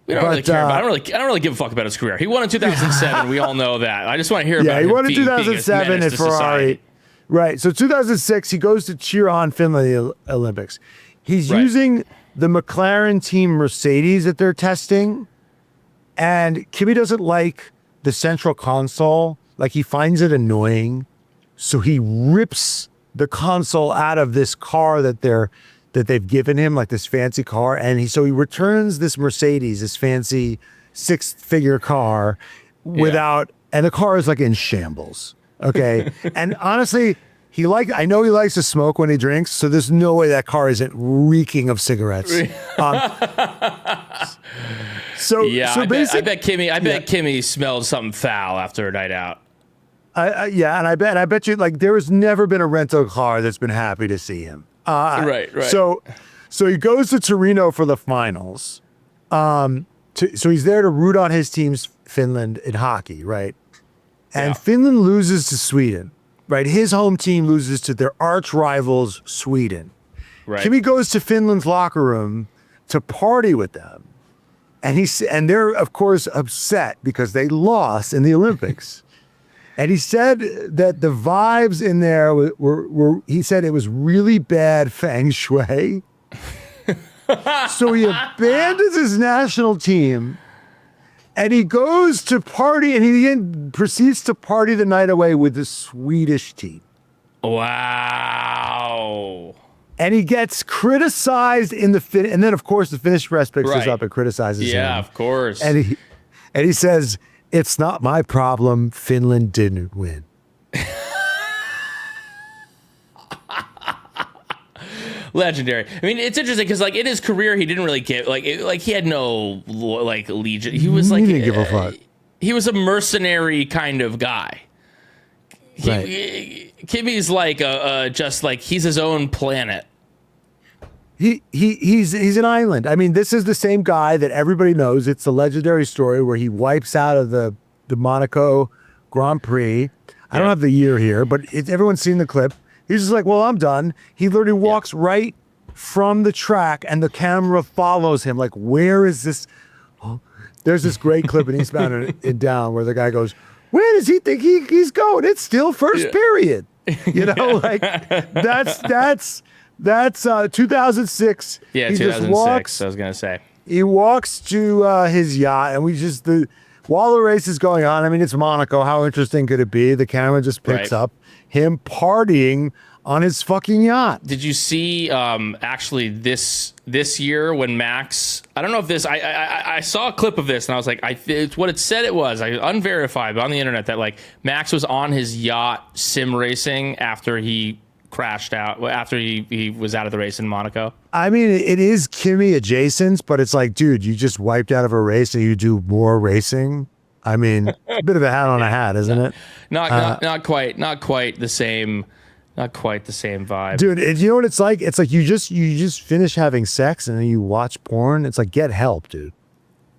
We don't really care about. I don't really give a fuck about his career. He won in 2007. We all know that. I just want to hear about. Yeah, he won in 2007 at Ferrari. Society. Right. So 2006, he goes to cheer on Finland in the Olympics. He's using the McLaren team Mercedes that they're testing, and Kimi doesn't like the central console. Like, he finds it annoying, so he rips the console out of this car that they've given him, like this fancy car, and he returns this Mercedes, this fancy 6-figure car, without, and the car is like in shambles. Okay, and honestly, I know he likes to smoke when he drinks, so there's no way that car isn't reeking of cigarettes. I bet Kimi smelled something foul after a night out. And I bet you, like, there has never been a rental car that's been happy to see him. Right. So he goes to Torino for the finals. So he's there to root on his team's Finland in hockey, right? And Finland loses to Sweden, right? His home team loses to their arch rivals, Sweden. Right. Kimi goes to Finland's locker room to party with them. And they're, of course, upset because they lost in the Olympics. And he said that the vibes in there were he said it was really bad feng shui. So he abandons his national team and he goes to party, and he then proceeds to party the night away with the Swedish team. Wow. And he gets criticized and then of course the Finnish press picks this up and criticizes him. Yeah, of course. And he says, "It's not my problem. Finland didn't win." Legendary. I mean, it's interesting because, like, in his career, he didn't really get he had no like allegiance. He was like, he didn't give a fuck. He was a mercenary kind of guy. Kimi's like just like he's his own planet. He's an island. I mean, this is the same guy that everybody knows. It's the legendary story where he wipes out of the Monaco Grand Prix. I don't have the year here, but everyone's seen the clip. He's just like, "Well, I'm done." He literally walks right from the track, and the camera follows him. Like, where is this? Oh, there's this great clip in Eastbound and Down where the guy goes, "Where does he think he's going? It's still first period." You know, like that's 2006. Yeah, he 2006. Just walks, I was gonna say he walks to his yacht, and while the race is going on. I mean, it's Monaco. How interesting could it be? The camera just picks up him partying on his fucking yacht. Did you see actually this year when Max? I don't know if this. I saw a clip of this and I was like, it's what it said it was. Unverified, but on the internet that like Max was on his yacht sim racing after he crashed out, after he was out of the race in Monaco. I mean, it is Kimi adjacent, but it's like, dude, you just wiped out of a race and you do more racing. I mean, it's a bit of a hat on a hat, isn't it? Not quite the same. Not quite the same vibe, dude. You know what it's like? It's like you just finish having sex and then you watch porn. It's like, get help, dude.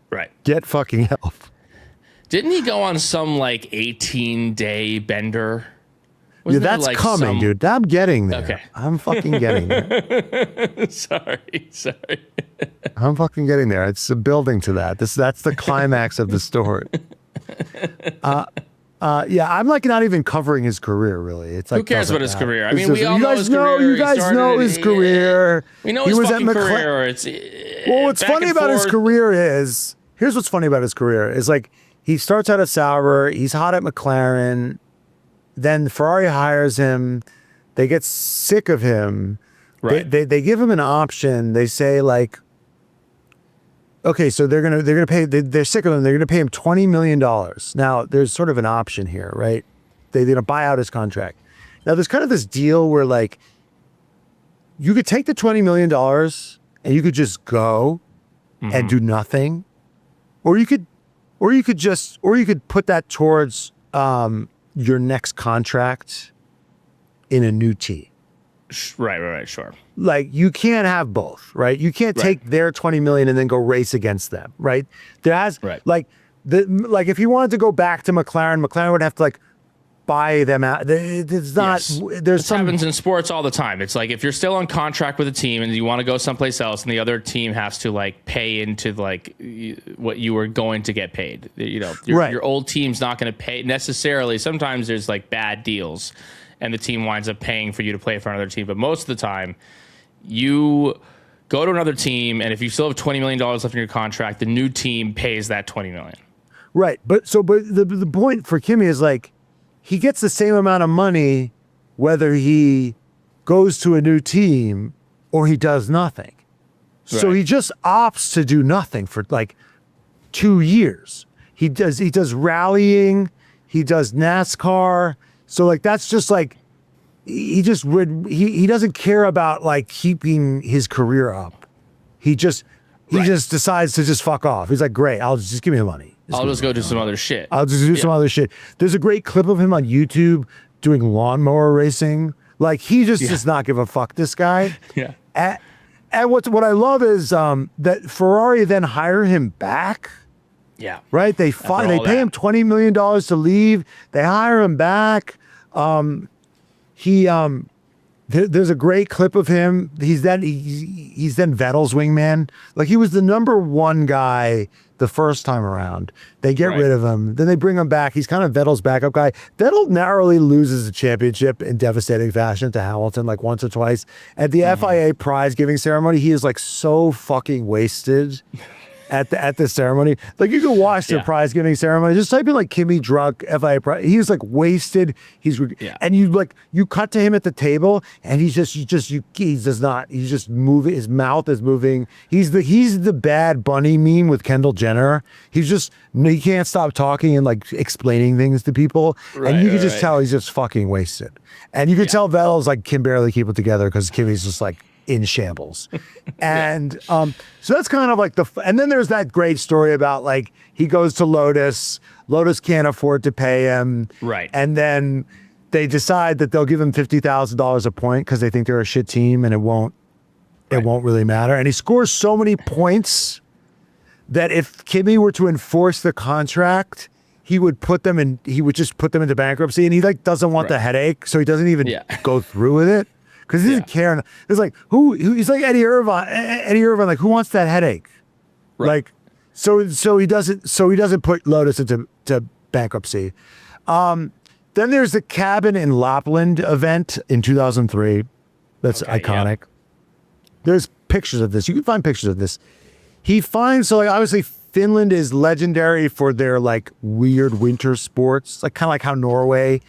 Right. Get fucking help. Didn't he go on some like 18-day bender? Yeah, that's like coming, dude. I'm getting there. Okay. I'm fucking getting there. Sorry. I'm fucking getting there. It's a building to that. That's the climax of the story. Yeah, I'm like not even covering his career really. It's like, who cares about his career? I mean, we all know his career. You guys know his career. We know his fucking career. Well, what's funny about his career is, here's what's funny about his career is like he starts out at Sauber. He's hot at McLaren. Then Ferrari hires him. They get sick of him. Right. They give him an option. They say like, okay, so they're gonna pay. They're sick of him. They're gonna pay him $20 million. Now there's sort of an option here, right? They're gonna buy out his contract. Now there's kind of this deal where like you could take the $20 million and you could just go and do nothing, or you could put that towards your next contract in a new team. Right, sure. Like you can't have both, right? You can't take their 20 million and then go race against them, right? There has like if you wanted to go back to McLaren would have to like buy them out. It's not. Yes. This happens in sports all the time. It's like if you're still on contract with a team and you want to go someplace else, and the other team has to like pay into like what you were going to get paid. You know, your old team's not going to pay necessarily. Sometimes there's like bad deals, and the team winds up paying for you to play for another team. But most of the time, you go to another team, and if you still have $20 million left in your contract, the new team pays that $20 million. Right, but the point for Kimi is like, he gets the same amount of money whether he goes to a new team or he does nothing. Right. So he just opts to do nothing for like 2 years. He does rallying, he does NASCAR. So like that's just like he doesn't care about like keeping his career up. He just decides to just fuck off. He's like, great, I'll just give me the money. I'll just go do some other shit. I'll just do some other shit. There's a great clip of him on YouTube doing lawnmower racing. Like he just does not give a fuck, this guy. Yeah. And what I love is that Ferrari then hire him back. Yeah. Right? They pay him $20 million to leave. They hire him back. There's a great clip of him. He's then Vettel's wingman. Like he was the number one guy the first time around. They get rid of him. Then they bring him back. He's kind of Vettel's backup guy. Vettel narrowly loses the championship in devastating fashion to Hamilton like once or twice. At the FIA prize giving ceremony, he is like so fucking wasted. At the ceremony, like you can watch the prize giving ceremony. Just type in like Kimi drunk FIA prize. He's like wasted. And you cut to him at the table, and he does not. He's just moving. His mouth is moving. He's the Bad Bunny meme with Kendall Jenner. He can't stop talking and like explaining things to people, and you can just tell he's just fucking wasted. And you can tell Vettel's like can barely keep it together because Kimi's just like in shambles. And so that's kind of like and then there's that great story about like he goes to Lotus can't afford to pay him, right? And then they decide that they'll give him $50,000 a point because they think they're a shit team and it won't really matter. And he scores so many points that if Kimi were to enforce the contract, he would just put them into bankruptcy, and he like doesn't want the headache, so he doesn't even go through with it. Because he doesn't care. It's like he's like Eddie Irvine. Like who wants that headache? Right. Like so he doesn't put Lotus into bankruptcy. Then there's the cabin in Lapland event in 2003. That's iconic. Yeah. There's pictures of this. You can find pictures of this. Obviously Finland is legendary for their like weird winter sports, like kind of like how Norway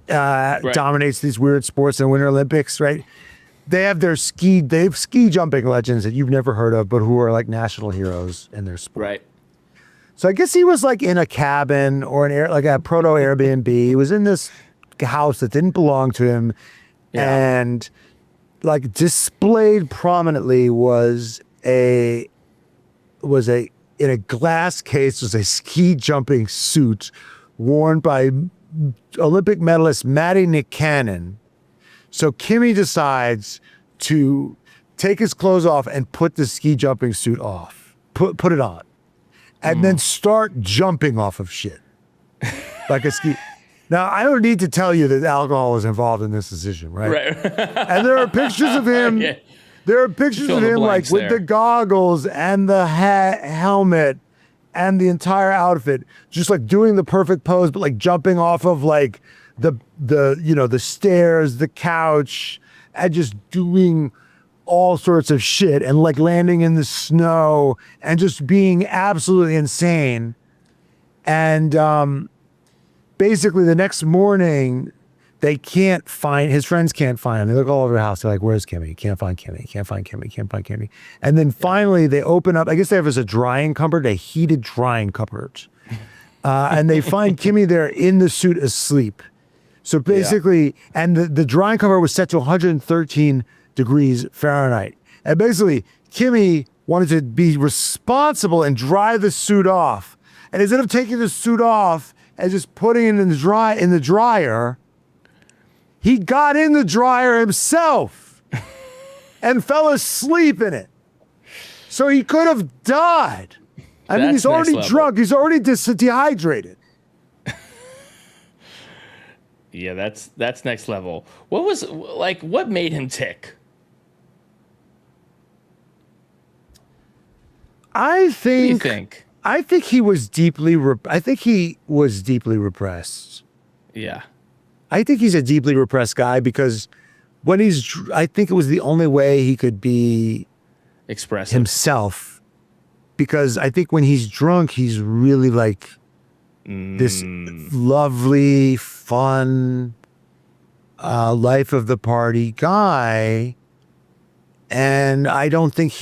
dominates these weird sports in the Winter Olympics, right? They have ski jumping legends that you've never heard of, but who are like national heroes in their sport. Right. So I guess he was like in a cabin or like a proto Airbnb. He was in this house that didn't belong to him, and like displayed prominently was a in a glass case was a ski jumping suit worn by Olympic medalist Maddie Nicanen. So Kimmy decides to take his clothes off and put the ski jumping suit off, put it on, and then start jumping off of shit like a ski. Now, I don't need to tell you that alcohol is involved in this decision, right? Right. And there are pictures of him. Yeah. There are pictures of him like with the goggles and the helmet and the entire outfit, just like doing the perfect pose, but like jumping off of like the stairs, the couch, and just doing all sorts of shit and like landing in the snow and just being absolutely insane. And basically the next morning, his friends can't find him. They look all over the house. They're like, where's Kimmy? Can't find Kimmy. Can't find Kimmy. Can't find Kimmy. And then finally they open up, I guess they have a drying cupboard, a heated drying cupboard. And they find Kimmy there in the suit asleep. So basically, and the drying cupboard was set to 113 degrees Fahrenheit. And basically, Kimmy wanted to be responsible and dry the suit off. And instead of taking the suit off and just putting it in the dryer, he got in the dryer himself and fell asleep in it. So he could have died. I mean, he's already drunk. He's already dehydrated. Yeah, that's next level. What made him tick? I think. What do you think? I think he was deeply repressed. Yeah. I think he's a deeply repressed guy because I think it was the only way he could be expressive himself. Because I think when he's drunk, he's really like this lovely, fun, life of the party guy. And I don't think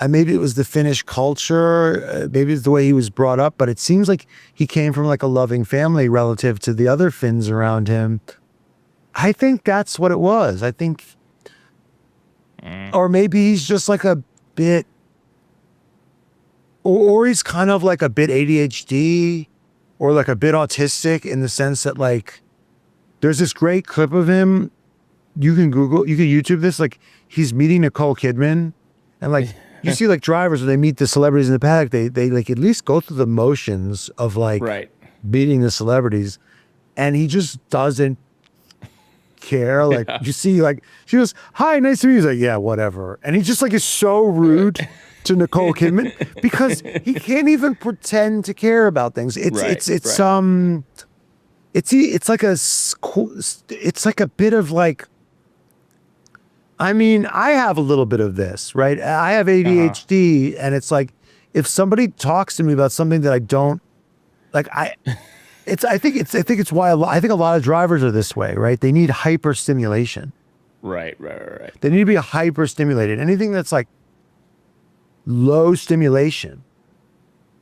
maybe it was the Finnish culture, maybe it's the way he was brought up, but it seems like he came from like a loving family relative to the other Finns around him. I think that's what it was. I think, or maybe he's just like a bit, or he's kind of like a bit ADHD or like a bit autistic in the sense that like, there's this great clip of him. You can YouTube this, like he's meeting Nicole Kidman and like, you see like drivers when they meet the celebrities in the paddock, they like at least go through the motions of like meeting the celebrities, and he just doesn't care. Like you see, like she goes, "Hi, nice to meet you." He's like, "Yeah, whatever," and he just like is so rude to Nicole Kidman because he can't even pretend to care about things. It's like a bit of like. I mean, I have a little bit of this, right? I have ADHD, and it's like if somebody talks to me about something that I don't like, I think it's why I think a lot of drivers are this way, right? They need hyper stimulation. Right. They need to be hyper stimulated. Anything that's like low stimulation,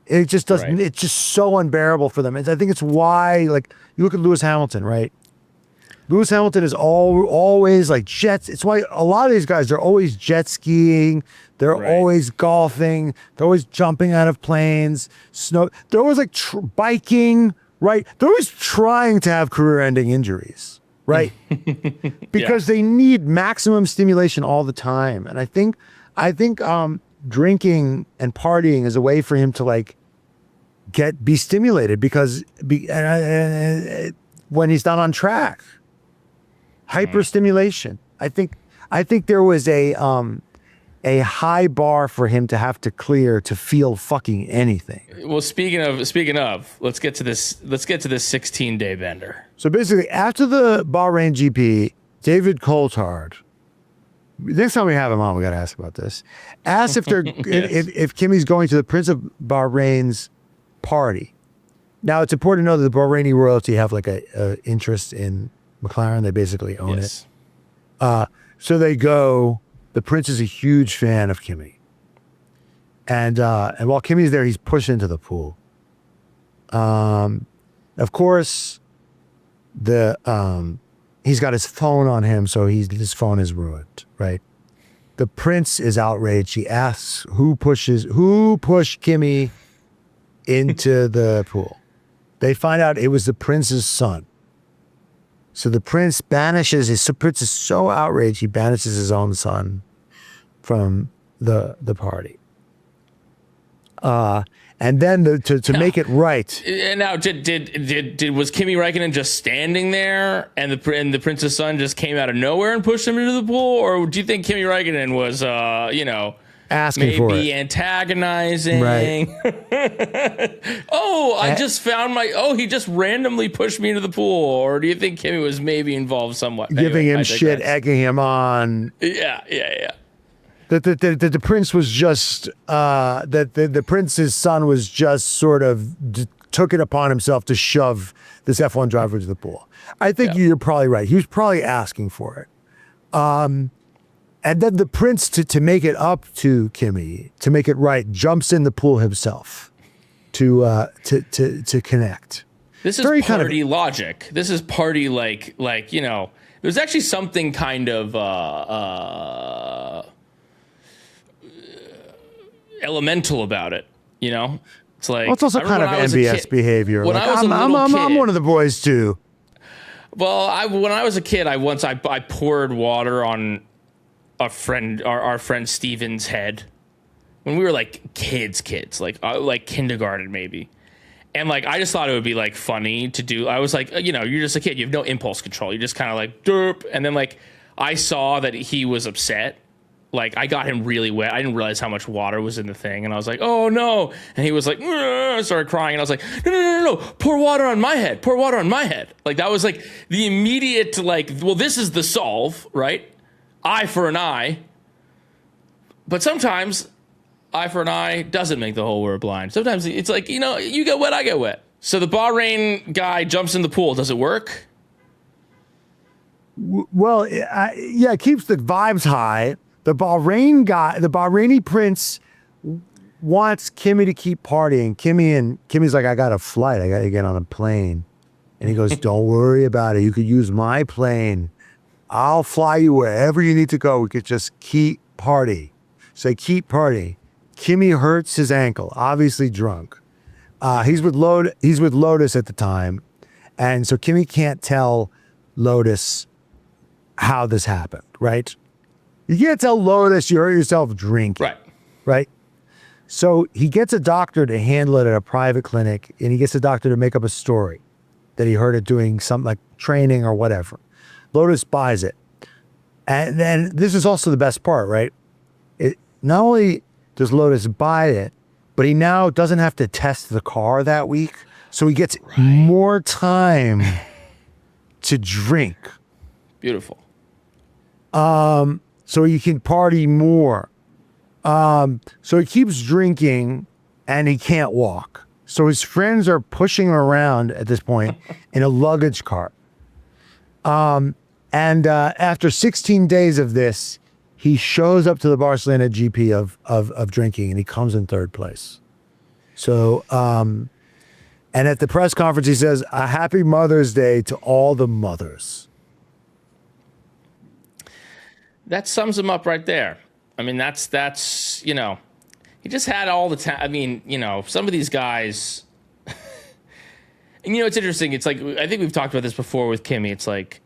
it just doesn't. It's just so unbearable for them. And I think it's why, like, you look at Lewis Hamilton, right? Lewis Hamilton is always like jets. It's why a lot of these guys, they're always jet skiing. They're always golfing. They're always jumping out of planes. They're always like biking, right? They're always trying to have career-ending injuries, right? Because they need maximum stimulation all the time. And I think drinking and partying is a way for him to like be stimulated because when he's not on track. Hyperstimulation. I think there was a high bar for him to have to clear to feel fucking anything. Well, speaking of, let's get to this 16-day bender. So basically, after the Bahrain GP, David Coulthard, next time we have him on, we got to ask about this. Asked if they're if Kimmy's going to the Prince of Bahrain's party. Now, it's important to know that the Bahraini royalty have like a interest in McLaren. They basically own it. So they go. The prince is a huge fan of Kimmy, and while Kimmy's there, he's pushed into the pool. Of course, he's got his phone on him, so his phone is ruined, right? The prince is outraged. He asks who pushed Kimmy into the pool. They find out it was the prince's son. So the prince prince is so outraged, he banishes his own son from the party. And then to make it right. Now, was Kimi Räikkönen just standing there, and the prince's son just came out of nowhere and pushed him into the pool, or do you think Kimi Räikkönen was, asking maybe for it, antagonizing? Right. I just found he just randomly pushed me into the pool, or do you think Kimi was maybe involved somewhat, giving him shit, egging him on? Yeah. That the prince was just that the prince's son was just sort of took it upon himself to shove this F1 driver to the pool. I think you're probably right. He was probably asking for it. And then the prince, to make it up to Kimi, to make it right, jumps in the pool himself to connect. This is very party logic. This is party like there's actually something kind of elemental about it, It's like, well, it's also kind of MBS behavior. When like, I was I'm one of the boys too. Well, when I was a kid, I poured water on our friend Steven's head when we were like kids, like kindergarten maybe, and like I just thought it would be like funny to do. I was like, you're just a kid, you have no impulse control, you just kind of like derp, and then like I saw that he was upset. Like, I got him really wet. I didn't realize how much water was in the thing. And I was like, oh, no. And he was like, started crying. And I was like, no. Pour water on my head. Pour water on my head. Like, that was like the immediate, this is the solve, right? Eye for an eye. But sometimes eye for an eye doesn't make the whole world blind. Sometimes it's like, you get wet, I get wet. So the Bahrain guy jumps in the pool. Does it work? Well, it keeps the vibes high. The Bahraini prince wants Kimi to keep partying. Kimmy's like, I got a flight. I got to get on a plane. And he goes, don't worry about it. You could use my plane. I'll fly you wherever you need to go. We could just keep party. So keep party. Kimi hurts his ankle, obviously drunk. He's with Lotus at the time. And so Kimi can't tell Lotus how this happened, right? You can't tell Lotus you hurt yourself drinking. Right? So he gets a doctor to handle it at a private clinic, and he gets a doctor to make up a story that he heard it doing something like training or whatever. Lotus buys it. And then this is also the best part, right? Not only does Lotus buy it, but he now doesn't have to test the car that week. So he gets more time to drink. Beautiful. So he can party more. So he keeps drinking and he can't walk. So his friends are pushing him around at this point in a luggage cart. And after 16 days of this, he shows up to the Barcelona GP of drinking, and he comes in third place. So, and at the press conference, he says, a happy Mother's Day to all the mothers. That sums him up right there. I mean, that's he just had all the time. I mean, some of these guys, and it's interesting. It's like, I think we've talked about this before with Kimi. It's like,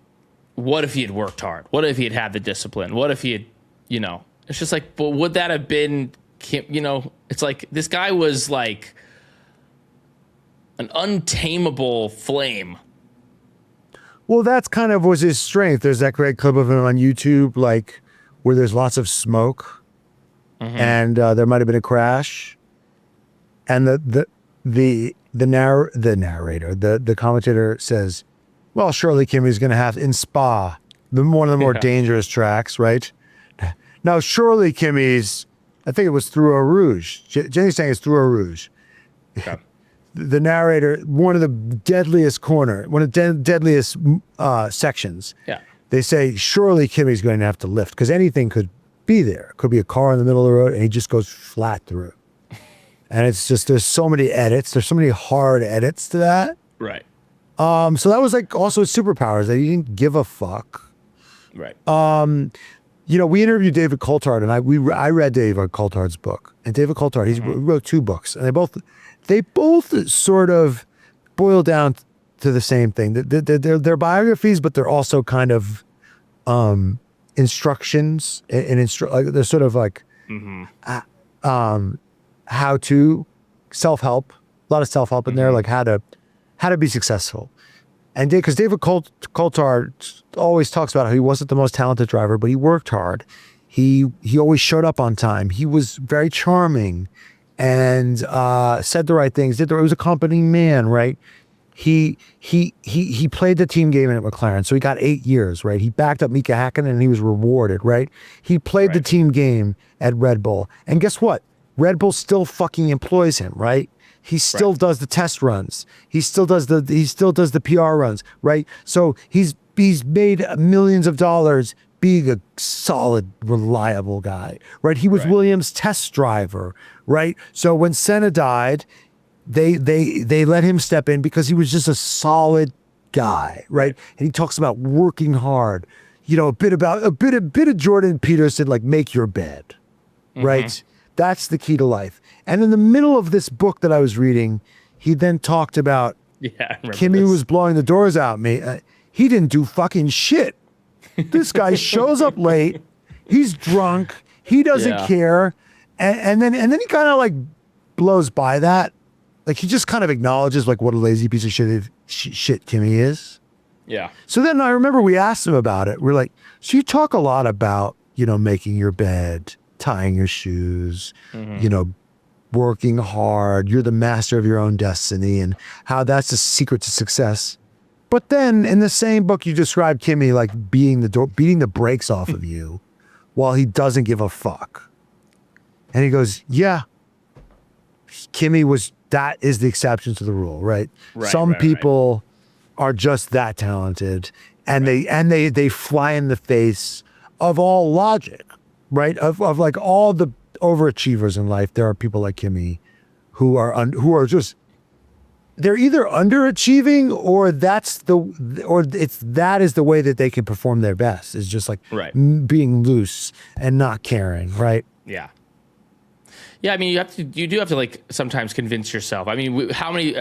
what if he had worked hard? What if he had the discipline? What if he had, it's just like, but would that have been, it's like, this guy was like an untamable flame. Well, that's kind of was his strength. There's that great clip of him on YouTube, like where there's lots of smoke, and there might have been a crash, and the narrator, the commentator says, "Well, surely Kimi's going to have in Spa, one of the more dangerous tracks, right? Now, surely Kimi's, I think it was through Eau Rouge. Jenny's saying it's through Eau Rouge." Okay. The narrator, one of the deadliest sections. Yeah. They say, surely Kimi's going to have to lift because anything could be there. Could be a car in the middle of the road, and he just goes flat through. And it's just, there's so many edits. There's so many hard edits to that. Right. So that was like also his superpowers, that he didn't give a fuck. Right. we interviewed David Coulthard, and I read David Coulthard's book. And David Coulthard, he wrote 2 books, and they both sort of boil down to the same thing. They're biographies, but they're also kind of instructions like they're sort of like how to self-help, a lot of self-help in there, like how to be successful. And because David Coulthard always talks about how he wasn't the most talented driver, but he worked hard. He always showed up on time. He was very charming and said the right things. He was a company man, right? He played the team game at McLaren, so he got 8 years, right? He backed up Mika Hakkinen and he was rewarded, right? He played the team game at Red Bull. And guess what? Red Bull still fucking employs him, right? He still does the test runs. He still does the PR runs, right? So he's made millions of dollars being a solid, reliable guy, right? He was Williams' test driver, right? So when Senna died, they let him step in because he was just a solid guy, right? And he talks about working hard, a bit of Jordan Peterson, like make your bed, right? That's the key to life. And in the middle of this book that I was reading, he then talked about Kimi was blowing the doors out me. He didn't do fucking shit. This guy shows up late. He's drunk. He doesn't care. And then he kind of like blows by that. Like he just kind of acknowledges like what a lazy piece of shit Kimi is. Yeah. So then I remember we asked him about it. We're like, so you talk a lot about, making your bed, tying your shoes, working hard. You're the master of your own destiny and how that's the secret to success. But then in the same book, you described Kimi like beating the brakes off of you while he doesn't give a fuck. And he goes, yeah, that is the exception to the rule, right? Some people are just that talented and they fly in the face of all logic, right? Of like all the overachievers in life, there are people like Kimi who are just, they're either underachieving or that is the way that they can perform their best, is just like being loose and not caring, right? Yeah. Yeah, I mean, you do have to like sometimes convince yourself. I mean, how many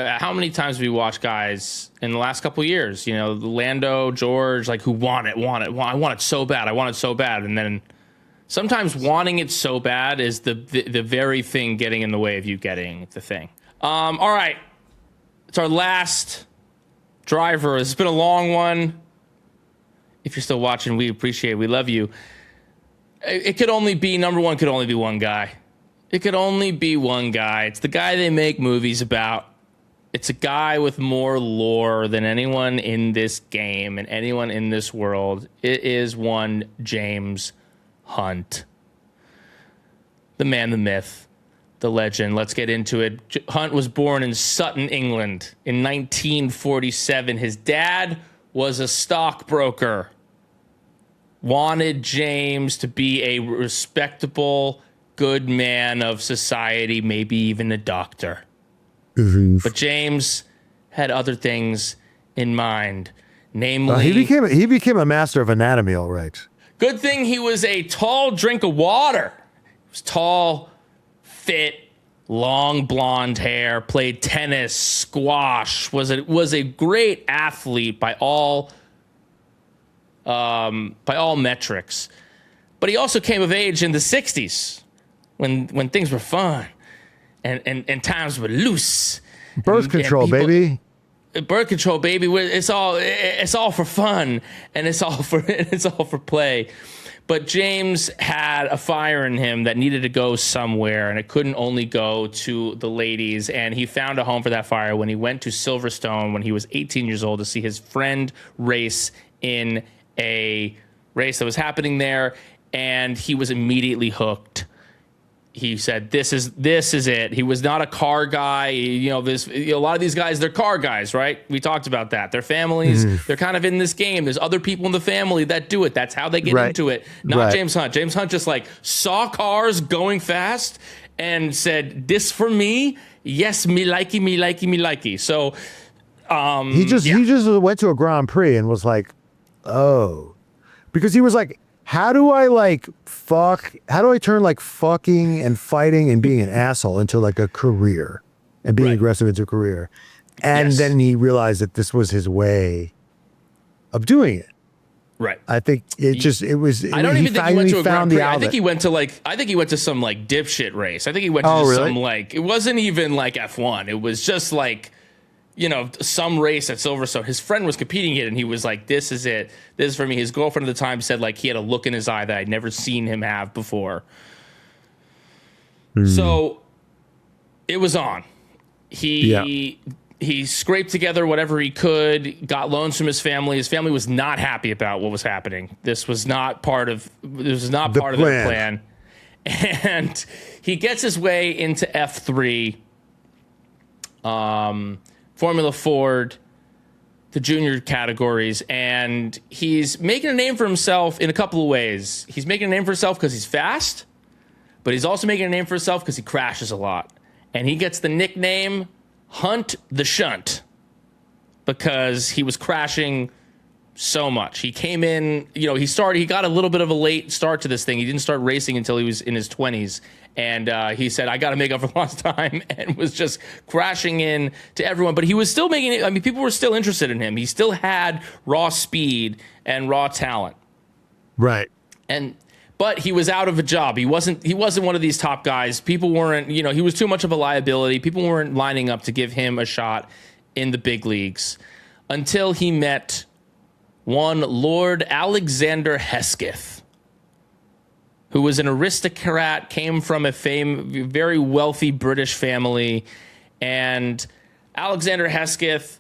times have we watched guys in the last couple of years, Lando, George, like who want it. I want it so bad. And then sometimes wanting it so bad is the very thing getting in the way of you getting the thing. All right. It's our last driver. It's been a long one. If you're still watching, we appreciate it. We love you. It could only be, number one, could only be one guy. It could only be one guy. It's the guy they make movies about. It's a guy with more lore than anyone in this game and anyone in this world. It is one James Hunt. The man, the myth, the legend. Let's get into it. Hunt was born in Sutton, England in 1947. His dad was a stockbroker. Wanted James to be a respectable, good man of society, maybe even a doctor. But James had other things in mind. Namely, he became a master of anatomy, all right. Good thing he was a tall drink of water. He was tall, fit, long blonde hair, played tennis, squash, was a great athlete by all metrics. But he also came of age in the 60s when things were fun and times were loose. Birth control, baby. Birth control, baby. It's all for fun and it's all for play. But James had a fire in him that needed to go somewhere, and it couldn't only go to the ladies. And he found a home for that fire when he went to Silverstone when he was 18 years old to see his friend race in a race that was happening there, and he was immediately hooked. He said, "This is it." He was not a car guy. A lot of these guys, they're car guys, right? We talked about that. Their families, they're kind of in this game. There's other people in the family that do it. That's how they get into it. Not James Hunt. James Hunt just like saw cars going fast and said, "This for me. Yes, me likey, me likey, me likey." So he just went to a Grand Prix and was like, "Oh," because he was like, how do I like fuck? How do I turn like fucking and fighting and being an asshole into like a career and being aggressive into a career? And then he realized that this was his way of doing it. Right. I think it was. I don't even think he went to a Grand Prix. I think he went to some like dipshit race. I think he went to some like, it wasn't even like F1. It was just like, you know, some race at Silverstone. His friend was competing it, and he was like, "This is it. This is for me." His girlfriend at the time said like he had a look in his eye that I'd never seen him have before. So it was on. He scraped together whatever he could, got loans from his family. His family was not happy about what was happening. This was not part of their plan. And he gets his way into F3. Formula Ford, the junior categories, and he's making a name for himself in a couple of ways. He's making a name for himself because he's fast, but he's also making a name for himself because he crashes a lot. And he gets the nickname Hunt the Shunt because he was crashing so much. He came in, you know, he got a little bit of a late start to this thing. He didn't start racing until he was in his 20s. And he said, I got to make up for lost time, and was just crashing in to everyone. But he was still making it. I mean, people were still interested in him. He still had raw speed and raw talent. Right. But he was out of a job. He wasn't one of these top guys. People weren't, you know, he was too much of a liability. People weren't lining up to give him a shot in the big leagues until he met one Lord Alexander Hesketh, who was an aristocrat, came from a very wealthy British family. And Alexander Hesketh,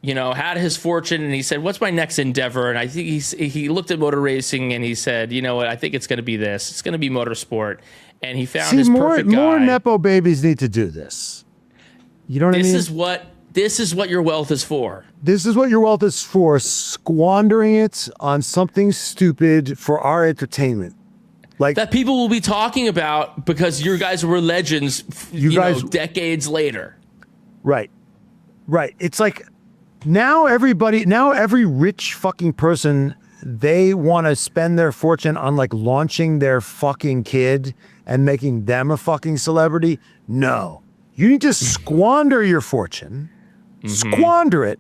you know, had his fortune, and he said, what's my next endeavor? And I think he looked at motor racing, and he said, you know what, I think it's going to be this. It's going to be motorsport. And he found his perfect guy. More Nepo babies need to do this. You know what I mean? This is what your wealth is for. This is what your wealth is for, squandering it on something stupid for our entertainment. Like that people will be talking about because you guys were legends, decades later. Right. It's like now every rich fucking person, they want to spend their fortune on like launching their fucking kid and making them a fucking celebrity. No, you need to squander your fortune, squander it.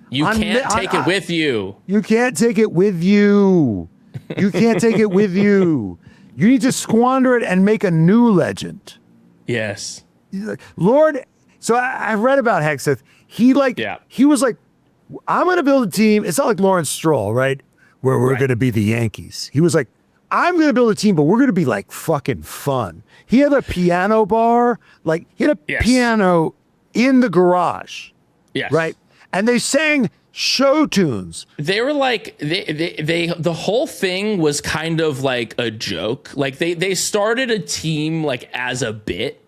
You can't take it with you. You can't take it with you. You can't take it with you. You need to squander it and make a new legend. Yes. Lord, so I read about Hexeth. He was like, I'm going to build a team. It's not like Lawrence Stroll, right? Where we're going to be the Yankees. He was like, I'm going to build a team, but we're going to be like fucking fun. He had a piano bar, like he had a piano in the garage. Yes. Right? And they sang show tunes. They were like the whole thing was kind of like a joke. Like they started a team like as a bit.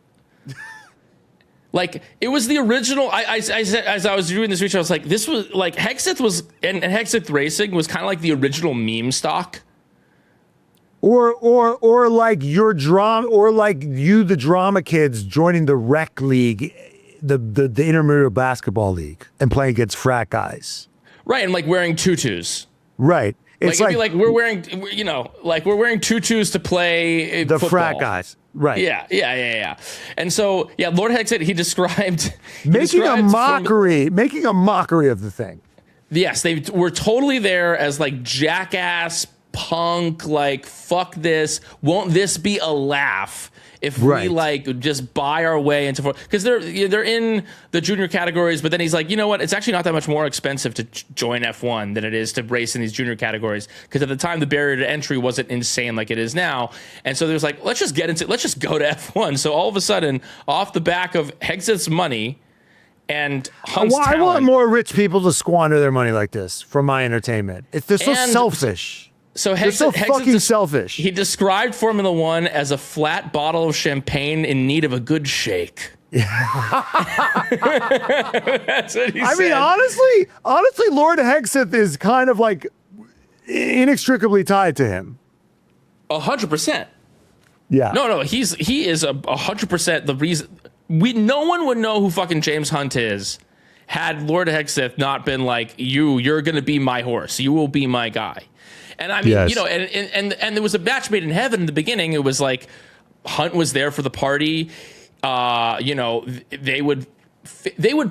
Like it was the original. I said as I was doing this research, I was like, this was like Hexeth was and Hexeth Racing was kind of like the original meme stock. Or like your drama, or like you, the drama kids joining the rec league, the intramural basketball league, and playing against frat guys. Right, and like wearing tutus. Right. It's like we're wearing, you know, like we're wearing tutus to play the football. Frat guys. Right. Yeah. And so, yeah, Lord Hexeth, he described making a mockery of the thing. Yes, they were totally there as like jackass punk, like fuck this. Won't this be a laugh if we like just buy our way into, because they're in the junior categories, but then he's like, you know what? It's actually not that much more expensive to join F1 than it is to race in these junior categories. Because at the time, the barrier to entry wasn't insane like it is now. And so there's like, let's just go to F1. So all of a sudden, off the back of Hexeth's money and Hunt's talent, I want more rich people to squander their money like this for my entertainment. They're so selfish. So They're so fucking selfish. He described Formula One as a flat bottle of champagne in need of a good shake. That's what he said. I mean, honestly, Lord Hexeth is kind of like inextricably tied to him. 100%. Yeah. No, he is 100% the reason. No one would know who fucking James Hunt is had Lord Hexeth not been like, you're going to be my horse. You will be my guy. And I mean, yes. you know, and there was a match made in heaven in the beginning. It was like Hunt was there for the party. You know, they would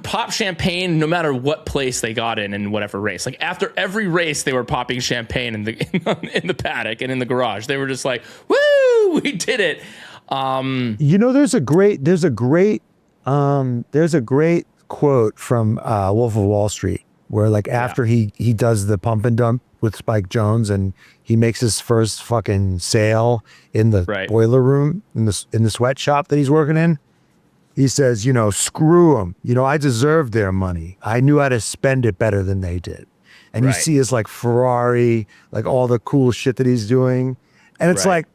pop champagne no matter what place they got in whatever race. Like after every race, they were popping champagne in the paddock and in the garage. They were just like, "Woo, we did it!" You know, there's a great quote from Wolf of Wall Street where like after he does the pump and dump with Spike Jonze and he makes his first fucking sale in the boiler room in the sweatshop that he's working in. He says, you know, screw them. You know, I deserved their money. I knew how to spend it better than they did. And you see his like Ferrari, like all the cool shit that he's doing. And it's like,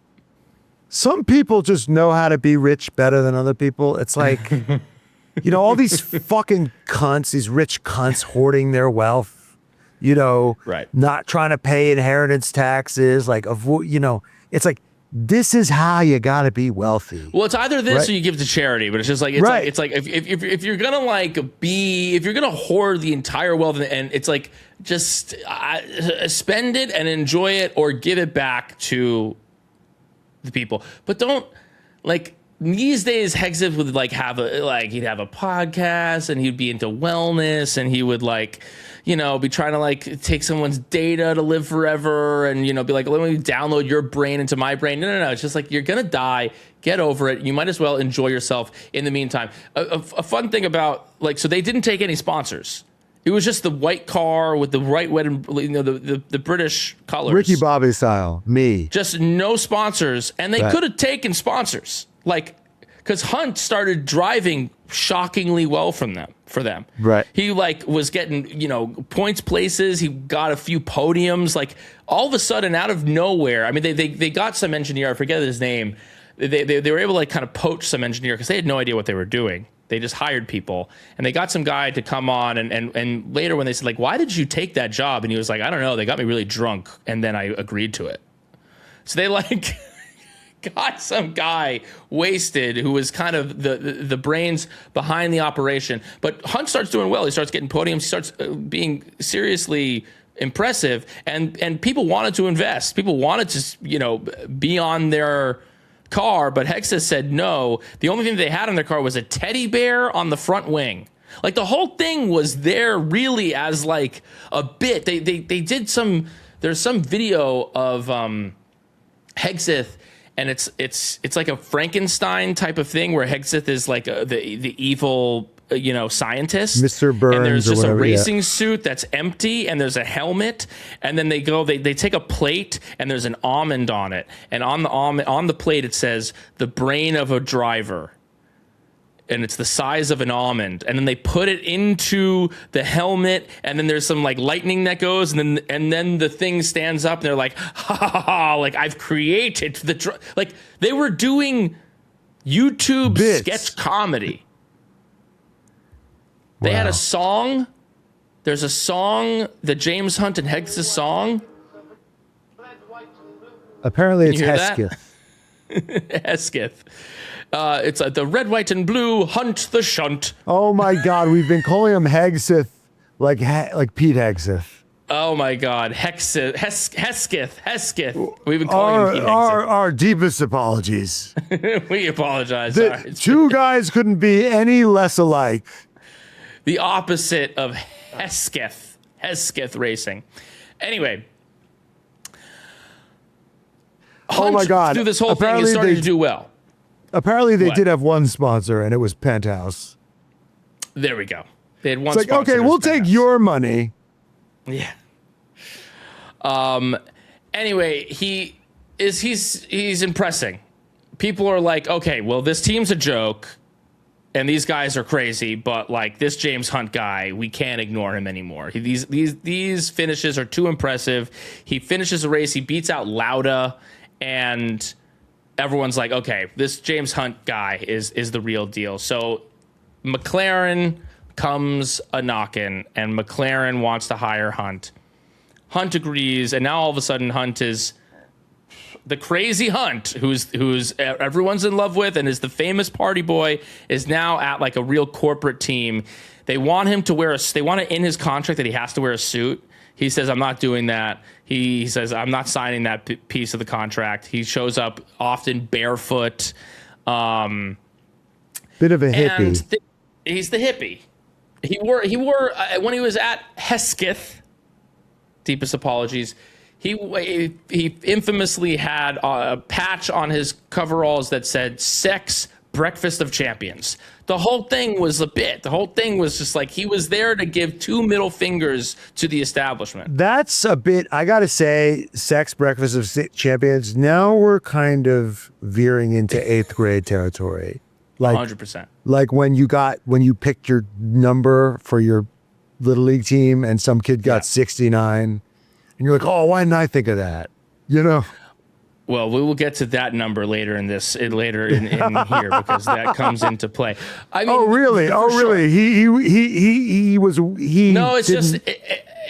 some people just know how to be rich better than other people. It's like, you know, all these fucking cunts, these rich cunts hoarding their wealth, you know, not trying to pay inheritance taxes, like, you know, it's like, this is how you got to be wealthy. Well, it's either this or you give to charity, but it's just like, it's like if you're going to like if you're going to hoard the entire wealth and it's like, just spend it and enjoy it or give it back to the people. But don't like these days Hexeth would like he'd have a podcast and he'd be into wellness and he would like, you know, be trying to like take someone's data to live forever and, you know, be like, let me download your brain into my brain. No. It's just like, you're going to die. Get over it. You might as well enjoy yourself in the meantime. A fun thing about like, so they didn't take any sponsors. It was just the white car with the white, you know, the British colors. Ricky Bobby style, me. Just no sponsors. And they could have taken sponsors. Like, because Hunt started driving shockingly well for them. Right. He like was getting, you know, points places. He got a few podiums. Like all of a sudden, out of nowhere. I mean, they got some engineer. I forget his name. They were able to like kind of poach some engineer because they had no idea what they were doing. They just hired people and they got some guy to come on. And later when they said like, why did you take that job? And he was like, I don't know. They got me really drunk. And then I agreed to it. So they like got some guy wasted who was kind of the brains behind the operation. But Hunt starts doing well. He starts getting podiums. He starts being seriously impressive. And people wanted to invest. People wanted to, you know, be on their car. But Hexeth said no. The only thing they had on their car was a teddy bear on the front wing. Like the whole thing was there really as like a bit. They did some, there's some video of Hexeth. And it's like a Frankenstein type of thing where Hexeth is like the evil, you know, scientist. Mr. Burns. And there's just whatever, a racing suit that's empty and there's a helmet. And then they take a plate and there's an almond on it. And on the plate, it says the brain of a driver. And it's the size of an almond. And then they put it into the helmet. And then there's some like lightning that goes. And then the thing stands up and they're like, ha ha ha, like I've created like they were doing YouTube sketch comedy. They had a song. There's a song, the James Hunt and Hexeth song. Apparently it's Hesketh. Hesketh. It's the red, white, and blue Hunt the Shunt. Oh my God, we've been calling him Hegseth, like Pete Hegseth. Oh my God, Hesketh. We've been calling him Pete Hegseth. Our deepest apologies. We apologize. Two guys couldn't be any less alike. The opposite of Hesketh Racing. Anyway. Hunt, oh my God. through this whole thing is starting to do well. Apparently they did have one sponsor, and it was Penthouse. There we go. They had one sponsor. It's like, okay, we'll take your money. Yeah. Anyway, he's impressing. People are like, okay, well, this team's a joke, and these guys are crazy, but like this James Hunt guy, we can't ignore him anymore. These finishes are too impressive. He finishes a race, he beats out Lauda, and everyone's like, okay, this James Hunt guy is the real deal. So McLaren comes a knockin', and McLaren wants to hire Hunt. Hunt agrees, and now all of a sudden Hunt is the crazy Hunt, who's everyone's in love with and is the famous party boy, is now at like a real corporate team. They want him to they want it in his contract that he has to wear a suit. He says, I'm not doing that. He says, I'm not signing that piece of the contract. He shows up often barefoot. Bit of a hippie. He's the hippie. He wore when he was at Hesketh, deepest apologies, he infamously had a patch on his coveralls that said "Sex Breakfast of Champions." The whole thing was a bit. The whole thing was just like he was there to give 2 middle fingers to the establishment. That's a bit, I gotta say, Sex Breakfast of Champions. Now we're kind of veering into 8th grade territory. Like 100%. Like when you picked your number for your little league team and some kid got 69 and you're like, oh, why didn't I think of that? You know? Well, we will get to that number later in here because that comes into play. I mean, oh, really? Oh, really? Sure. He was. No, it's just.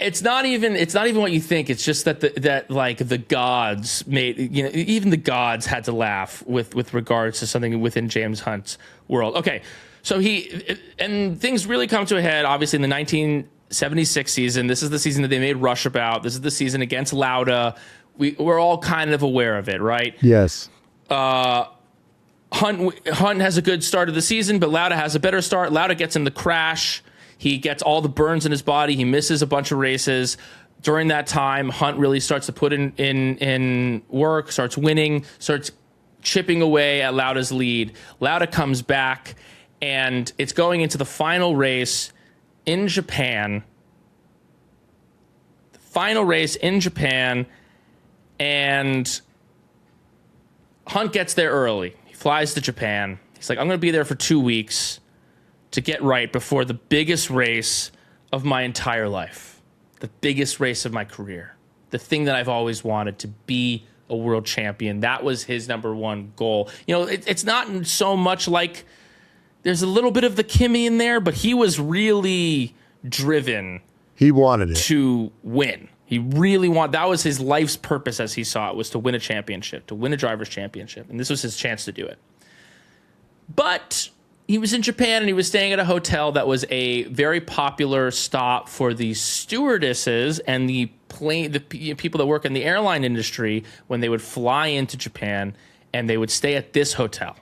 It's not even what you think. It's just that the gods made, even the gods had to laugh with regards to something within James Hunt's world. Okay, so things really come to a head obviously in the 1976 season. This is the season that they made Rush about. This is the season against Lauda. We're all kind of aware of it, right? Yes. Hunt has a good start of the season, but Lauda has a better start. Lauda gets in the crash. He gets all the burns in his body. He misses a bunch of races. During that time, Hunt really starts to put in work, starts winning, starts chipping away at Lauda's lead. Lauda comes back, and it's going into the final race in Japan. The final race in Japan, and Hunt gets there early. He flies to Japan. He's like, I'm going to be there for 2 weeks to get right before the biggest race of my entire life, the biggest race of my career, the thing that I've always wanted, to be a world champion. That was his number one goal. It's not so much like there's a little bit of the Kimmy in there, but he was really driven. He wanted it to win. He really that was his life's purpose as he saw it, was to win a championship, to win a driver's championship. And this was his chance to do it. But he was in Japan and he was staying at a hotel that was a very popular stop for the stewardesses and the people that work in the airline industry when they would fly into Japan, and they would stay at this hotel.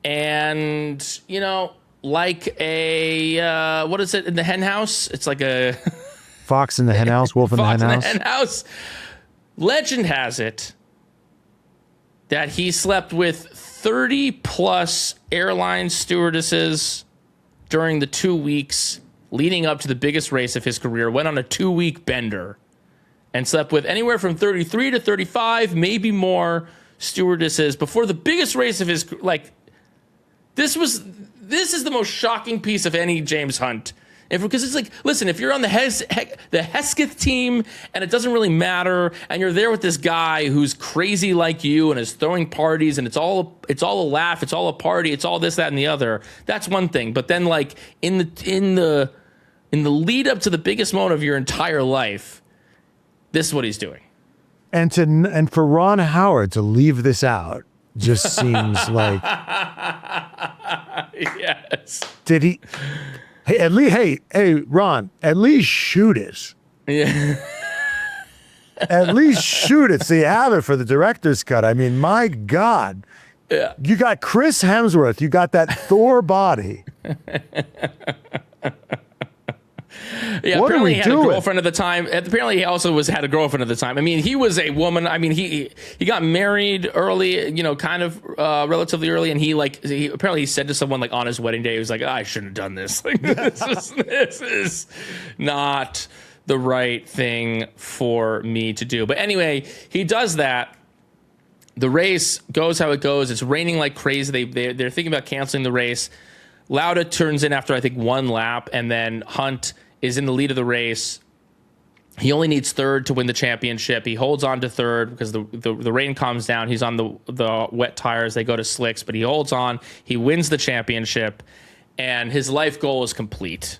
And, like a, what is it in the hen house? It's like a fox in the hen house, wolf in the hen house. Fox in the hen house. Legend has it that he slept with 30 plus airline stewardesses during the 2 weeks leading up to the biggest race of his career, went on a 2-week bender and slept with anywhere from 33 to 35, maybe more stewardesses before the biggest race of his, this is the most shocking piece of any James Hunt. Because it's like, listen, if you're on the Hesketh team and it doesn't really matter, and you're there with this guy who's crazy like you and is throwing parties, and it's all a laugh, it's all a party, it's all this, that, and the other, that's one thing. But then, like, in the lead up to the biggest moment of your entire life, this is what he's doing. And for Ron Howard to leave this out just seems like yes. Did he? Hey, at least, hey, Ron, at least shoot it. Yeah. At least shoot it so you have it for the director's cut. I mean, my God. Yeah. You got Chris Hemsworth. You got that Thor body. Yeah, what apparently he had a girlfriend at the time. Apparently he also had a girlfriend at the time. I mean, he was a woman. I mean, he got married early, kind of relatively early, and he apparently he said to someone on his wedding day, he was like, I shouldn't have done this. This is not the right thing for me to do. But anyway, he does that. The race goes how it goes. It's raining like crazy. They're thinking about canceling the race. Lauda turns in after, I think, 1 lap, and then Hunt is in the lead of the race. He only needs third to win the championship. He holds on to third because the rain calms down. He's on the wet tires. They go to slicks, but he holds on. He wins the championship, and his life goal is complete.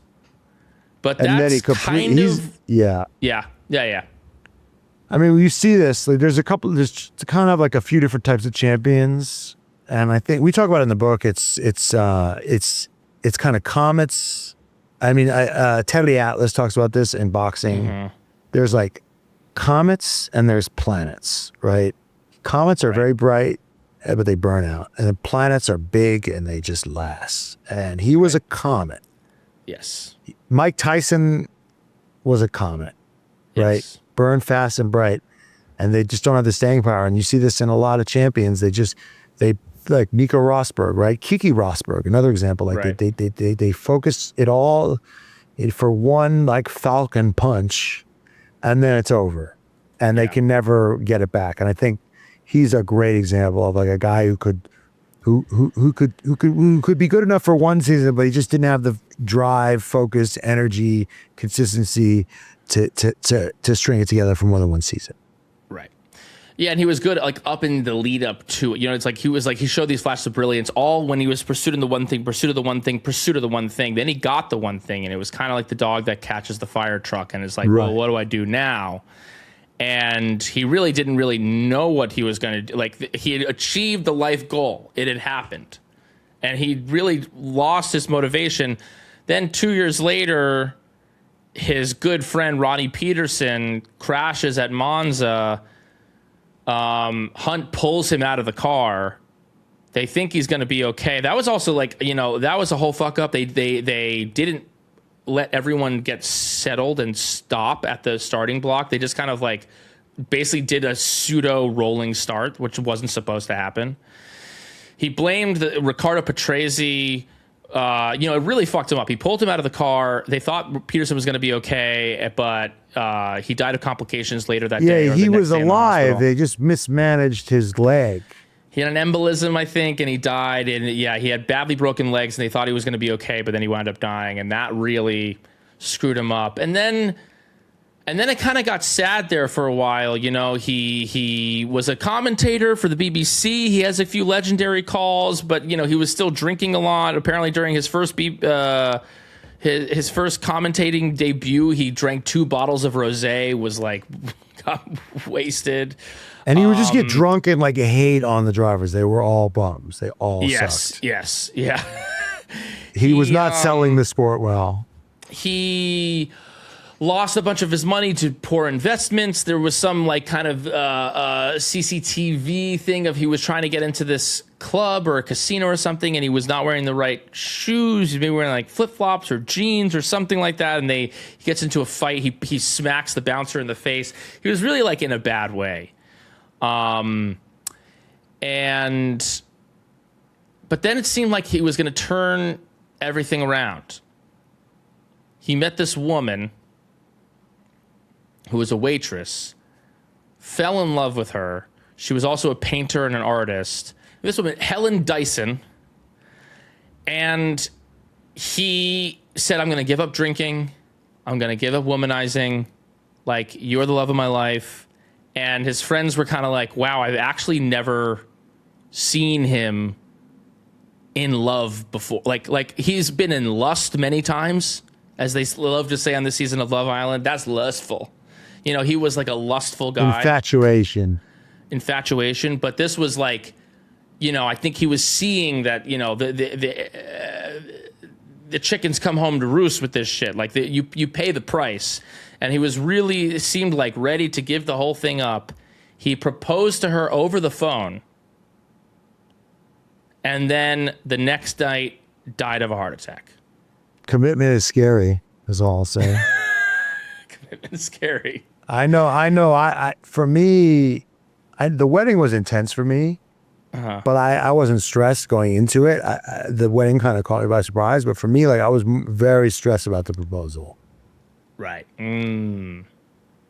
But that's kind of... Yeah. Yeah. I mean, you see this. There's kind of like a few different types of champions, and I think we talk about it in the book. It's it's kind of comets. I mean, Teddy Atlas talks about this in boxing. Mm-hmm. There's like comets and there's planets, right? Comets are very bright, but they burn out. And the planets are big and they just last. And he was a comet. Yes. Mike Tyson was a comet, right? Yes. Burn fast and bright. And they just don't have the staying power. And you see this in a lot of champions. They like Nico Rosberg, right? Kiki Rosberg, another example. Like right. they focus it all for one like falcon punch, and then it's over, and they can never get it back. And I think he's a great example of like a guy who could be good enough for one season, but he just didn't have the drive, focus, energy, consistency to string it together for more than one season. Right. Yeah, and he was good like up in the lead up to it. You know, it's like he showed these flashes of brilliance all when he was pursuing the one thing, pursuit of the one thing. Then he got the one thing, and it was kind of like the dog that catches the fire truck and is like, right. Well, what do I do now? And he really didn't really know what he was going to do. Like he had achieved the life goal. It had happened. And he really lost his motivation. Then 2 years later, his good friend Ronnie Peterson crashes at Monza. Hunt pulls him out of the car. They think he's going to be okay. That was also like, you know, that was a whole fuck up. They didn't let everyone get settled and stop at the starting block. They just kind of like basically did a pseudo rolling start, which wasn't supposed to happen. He blamed Riccardo Patrese. It really fucked him up. He pulled him out of the car. They thought Peterson was going to be okay, but he died of complications later that day. Yeah, he was alive. They just mismanaged his leg. He had an embolism, I think, and he died. And yeah, he had badly broken legs, and they thought he was going to be okay, but then he wound up dying, and that really screwed him up. And then it kind of got sad there for a while. You know, he was a commentator for the BBC. He has a few legendary calls, but you know, he was still drinking a lot. Apparently, during his first his first commentating debut, he drank 2 bottles of rosé. Was like got wasted. And he would just get drunk and like hate on the drivers. They were all bums. They all sucked. Yes, yeah. He was not selling the sport well. He lost a bunch of his money to poor investments. There was some like kind of CCTV thing of he was trying to get into this club or a casino or something, and he was not wearing the right shoes. He was maybe wearing like flip-flops or jeans or something like that, and he gets into a fight. He smacks the bouncer in the face. He was really like in a bad way. But then it seemed like he was going to turn everything around. He met this woman who was a waitress, fell in love with her. She was also a painter and an artist. This woman, Helen Dyson. And he said, I'm going to give up drinking. I'm going to give up womanizing. Like, you're the love of my life. And his friends were kind of like, wow, I've actually never seen him in love before. Like he's been in lust many times, as they love to say on this season of Love Island. That's lustful. You know, he was like a lustful guy. Infatuation. But this was like, you know, I think he was seeing that, you know, the chickens come home to roost with this shit. Like you pay the price. And he was really, it seemed like ready to give the whole thing up. He proposed to her over the phone. And then the next night died of a heart attack. Commitment is scary, is all I'll say. Commitment is scary. I know. For me, the wedding was intense for me. Uh-huh. But I wasn't stressed going into it. The wedding kind of caught me by surprise. But for me, like I was very stressed about the proposal. Right.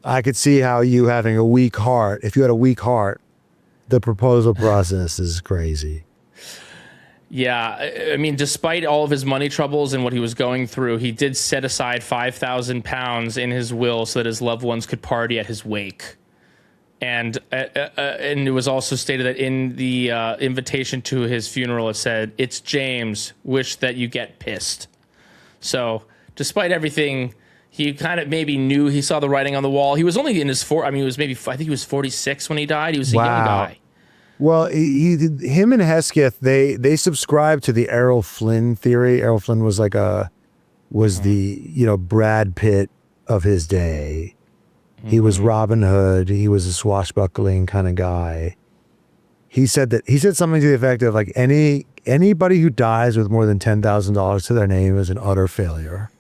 I could see how you having a weak heart, if you had a weak heart, the proposal process is crazy. Yeah. I mean, despite all of his money troubles and what he was going through, he did set aside £5,000 in his will so that his loved ones could party at his wake. And it was also stated that in the invitation to his funeral, it said, "It's James, wish that you get pissed." So despite everything, he kind of maybe knew, he saw the writing on the wall. He was only in his I think he was 46 when he died. He was a young guy. Well, him and Hesketh, they subscribe to the Errol Flynn theory. Errol Flynn was the Brad Pitt of his day. He was Robin Hood. He was a swashbuckling kind of guy. He said something to the effect of like anybody who dies with more than $10,000 to their name is an utter failure.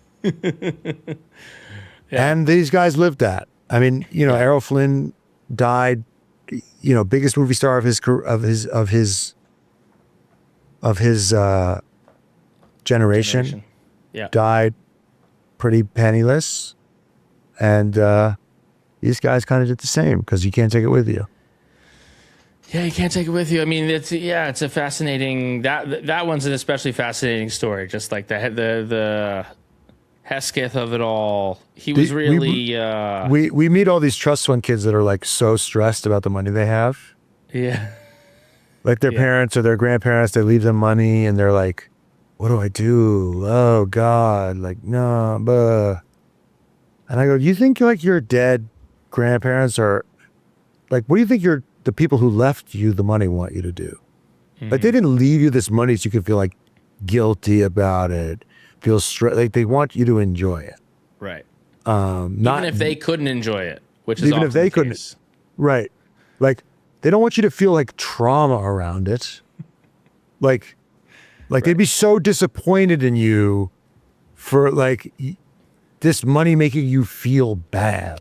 And these guys lived that. I mean, Errol Flynn died, biggest movie star of his generation. Yeah. Died pretty penniless. And these guys kind of did the same because you can't take it with you. Yeah, you can't take it with you. I mean, it's a fascinating, that one's an especially fascinating story. Just like the Hesketh of it all. He was really we meet all these trust fund kids that are like so stressed about the money they have. Yeah. Like their parents or their grandparents, they leave them money and they're like, what do I do? Oh God. Like, no, but. And I go, you think like your dead grandparents are like, what do you think the people who left you the money want you to do? Like they didn't leave you this money so you could feel like guilty about it, feel like they want you to enjoy it. Right. Not even if they couldn't enjoy it, which is even often if they the couldn't. case. Right. Like they don't want you to feel like trauma around it. Like they'd be so disappointed in you for like this money making you feel bad.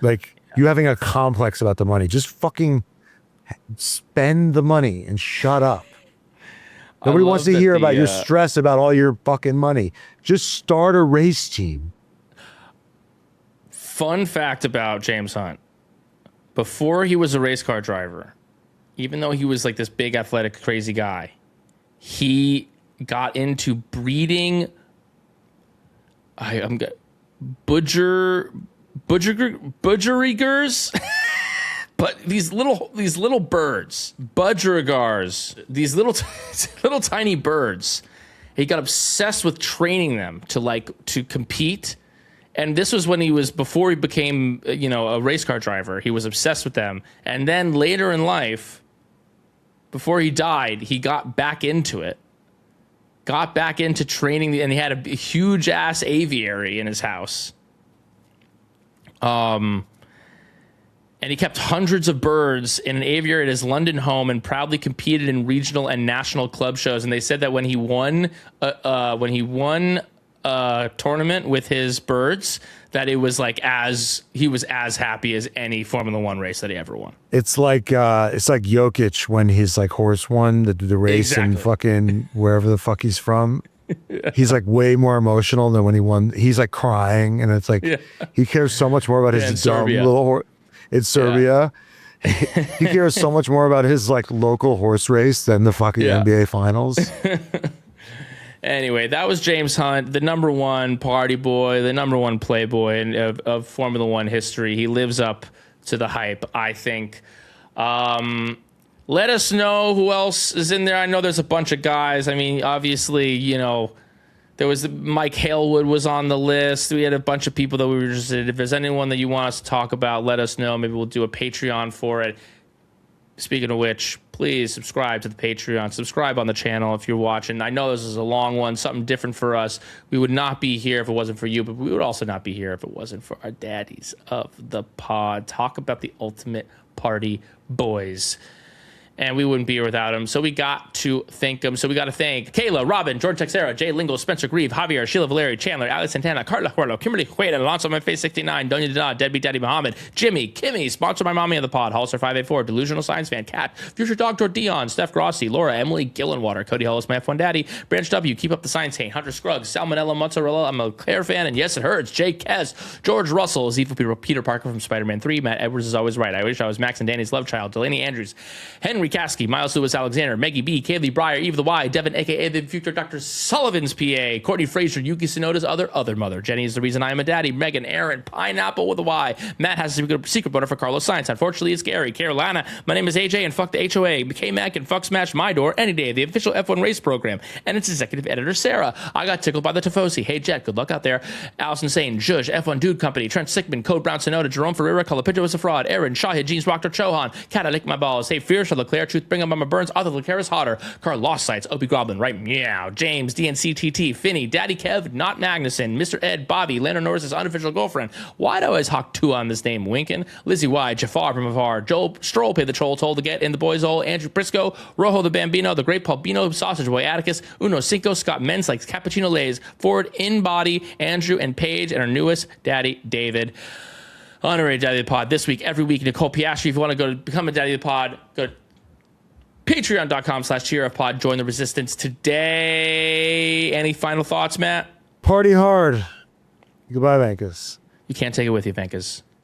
Like you having a complex about the money. Just fucking spend the money and shut up. Nobody wants to hear about your stress about all your fucking money. Just start a race team. Fun fact about James Hunt. Before he was a race car driver, even though he was like this big athletic crazy guy, he got into breeding budgerigars, but these little birds, budgerigars, these little tiny birds. He got obsessed with training them to compete. And this was before he became, a race car driver. He was obsessed with them. And then later in life, before he died, he got back into it. Got back into training, and he had a huge ass aviary in his house. And he kept hundreds of birds in an aviary at his London home and proudly competed in regional and national club shows. And they said that when he won a tournament with his birds, that it was he was as happy as any Formula One race that he ever won. It's like Jokic when his like horse won the race in fucking wherever the fuck he's from. He's like way more emotional than when he won. He's like crying, and it's like he cares so much more about his dumb little horse. It's Serbia. He cares so much more about his like local horse race than the fucking NBA finals. Anyway, that was James Hunt, the number one party boy, the number one playboy of Formula One history. He lives up to the hype, I think. Let us know who else is in there. I know there's a bunch of guys. I mean, obviously, there was Mike Halewood was on the list. We had a bunch of people that we were interested in. If there's anyone that you want us to talk about, let us know. Maybe we'll do a Patreon for it. Speaking of which, please subscribe to the Patreon. Subscribe on the channel if you're watching. I know this is a long one, something different for us. We would not be here if it wasn't for you, but we would also not be here if it wasn't for our daddies of the pod. Talk about the ultimate party boys. And we wouldn't be here without them. So we got to thank them. So we got to thank Kayla, Robin, George Texera, Jay Lingo, Spencer Grieve, Javier, Sheila Valeri, Chandler, Alex Santana, Carla Huerlo, Kimberly Quaid, Alonso My Face 69, Donya Dada, Deadbeat Daddy Muhammad, Jimmy, Kimmy, sponsored by Mommy of the Pod, Hollister 584, Delusional Science Fan, Cat, Future Dr. Dion, Steph Grossi, Laura, Emily Gillenwater, Cody Hollis, my F1 Daddy, Branch W, Keep Up the Science Hane, Hunter Scruggs, Salmonella Mozzarella, I'm a Claire fan, and yes, it hurts, Jay Kez, George Russell, Evil Peter Parker from Spider-Man 3, Matt Edwards is always right, I wish I was Max and Danny's love child, Delaney Andrews, Henry Henry Caskey, Miles Lewis Alexander, Maggie B, Kaylee Breyer, Eve the Y, Devin, aka the future Dr. Sullivan's PA, Courtney Fraser, Yuki Sonoda's other mother, Jenny is the reason I am a daddy, Megan, Aaron, Pineapple with a Y, Matt has a secret voter for Carlos Sainz, unfortunately it's Gary, Carolina, my name is AJ and fuck the HOA, K-Mac and fuck smash my door any day, the official F1 race program, and its executive editor Sarah. I got tickled by the Tifosi. Hey Jet, good luck out there. Allison Sane, Zhuzh, F1 Dude Company, Trent Sickman, Code Brown Sonoda, Jerome Ferreira, Colapinto was a fraud, Aaron, Shahid, Jeans, Proctor, Chohan, Cat, I lick my balls, Hey Fierce, Leclerc, Truth, Bring Up Mama Burns, Arthur Leclerc is hotter, Carl Lost Sites, Opie Goblin, right, meow, James, DNCTT, Finney, Daddy Kev, Not Magnuson, Mr. Ed, Bobby, Landon Norris's unofficial girlfriend, why do I always hawk two on this name, Winkin, Lizzie Y, Jafar from afar, Joel Stroll, Pay the Troll, Told to Get in the Boys Hole, Andrew Briscoe, Rojo the Bambino, The Great Palbino, Sausage Boy Atticus, Uno Cinco, Scott Menz, likes Cappuccino Lays, Ford, In Body, Andrew and Paige, and our newest daddy, David. Honorary Daddy of the Pod this week, every week, Nicole Piastri. If you want to go to become a Daddy of the Pod, go to patreon.com/cheerfpod. Join the resistance today. Any final thoughts, Matt? Party hard. Goodbye, Vankas. You can't take it with you, Vankas.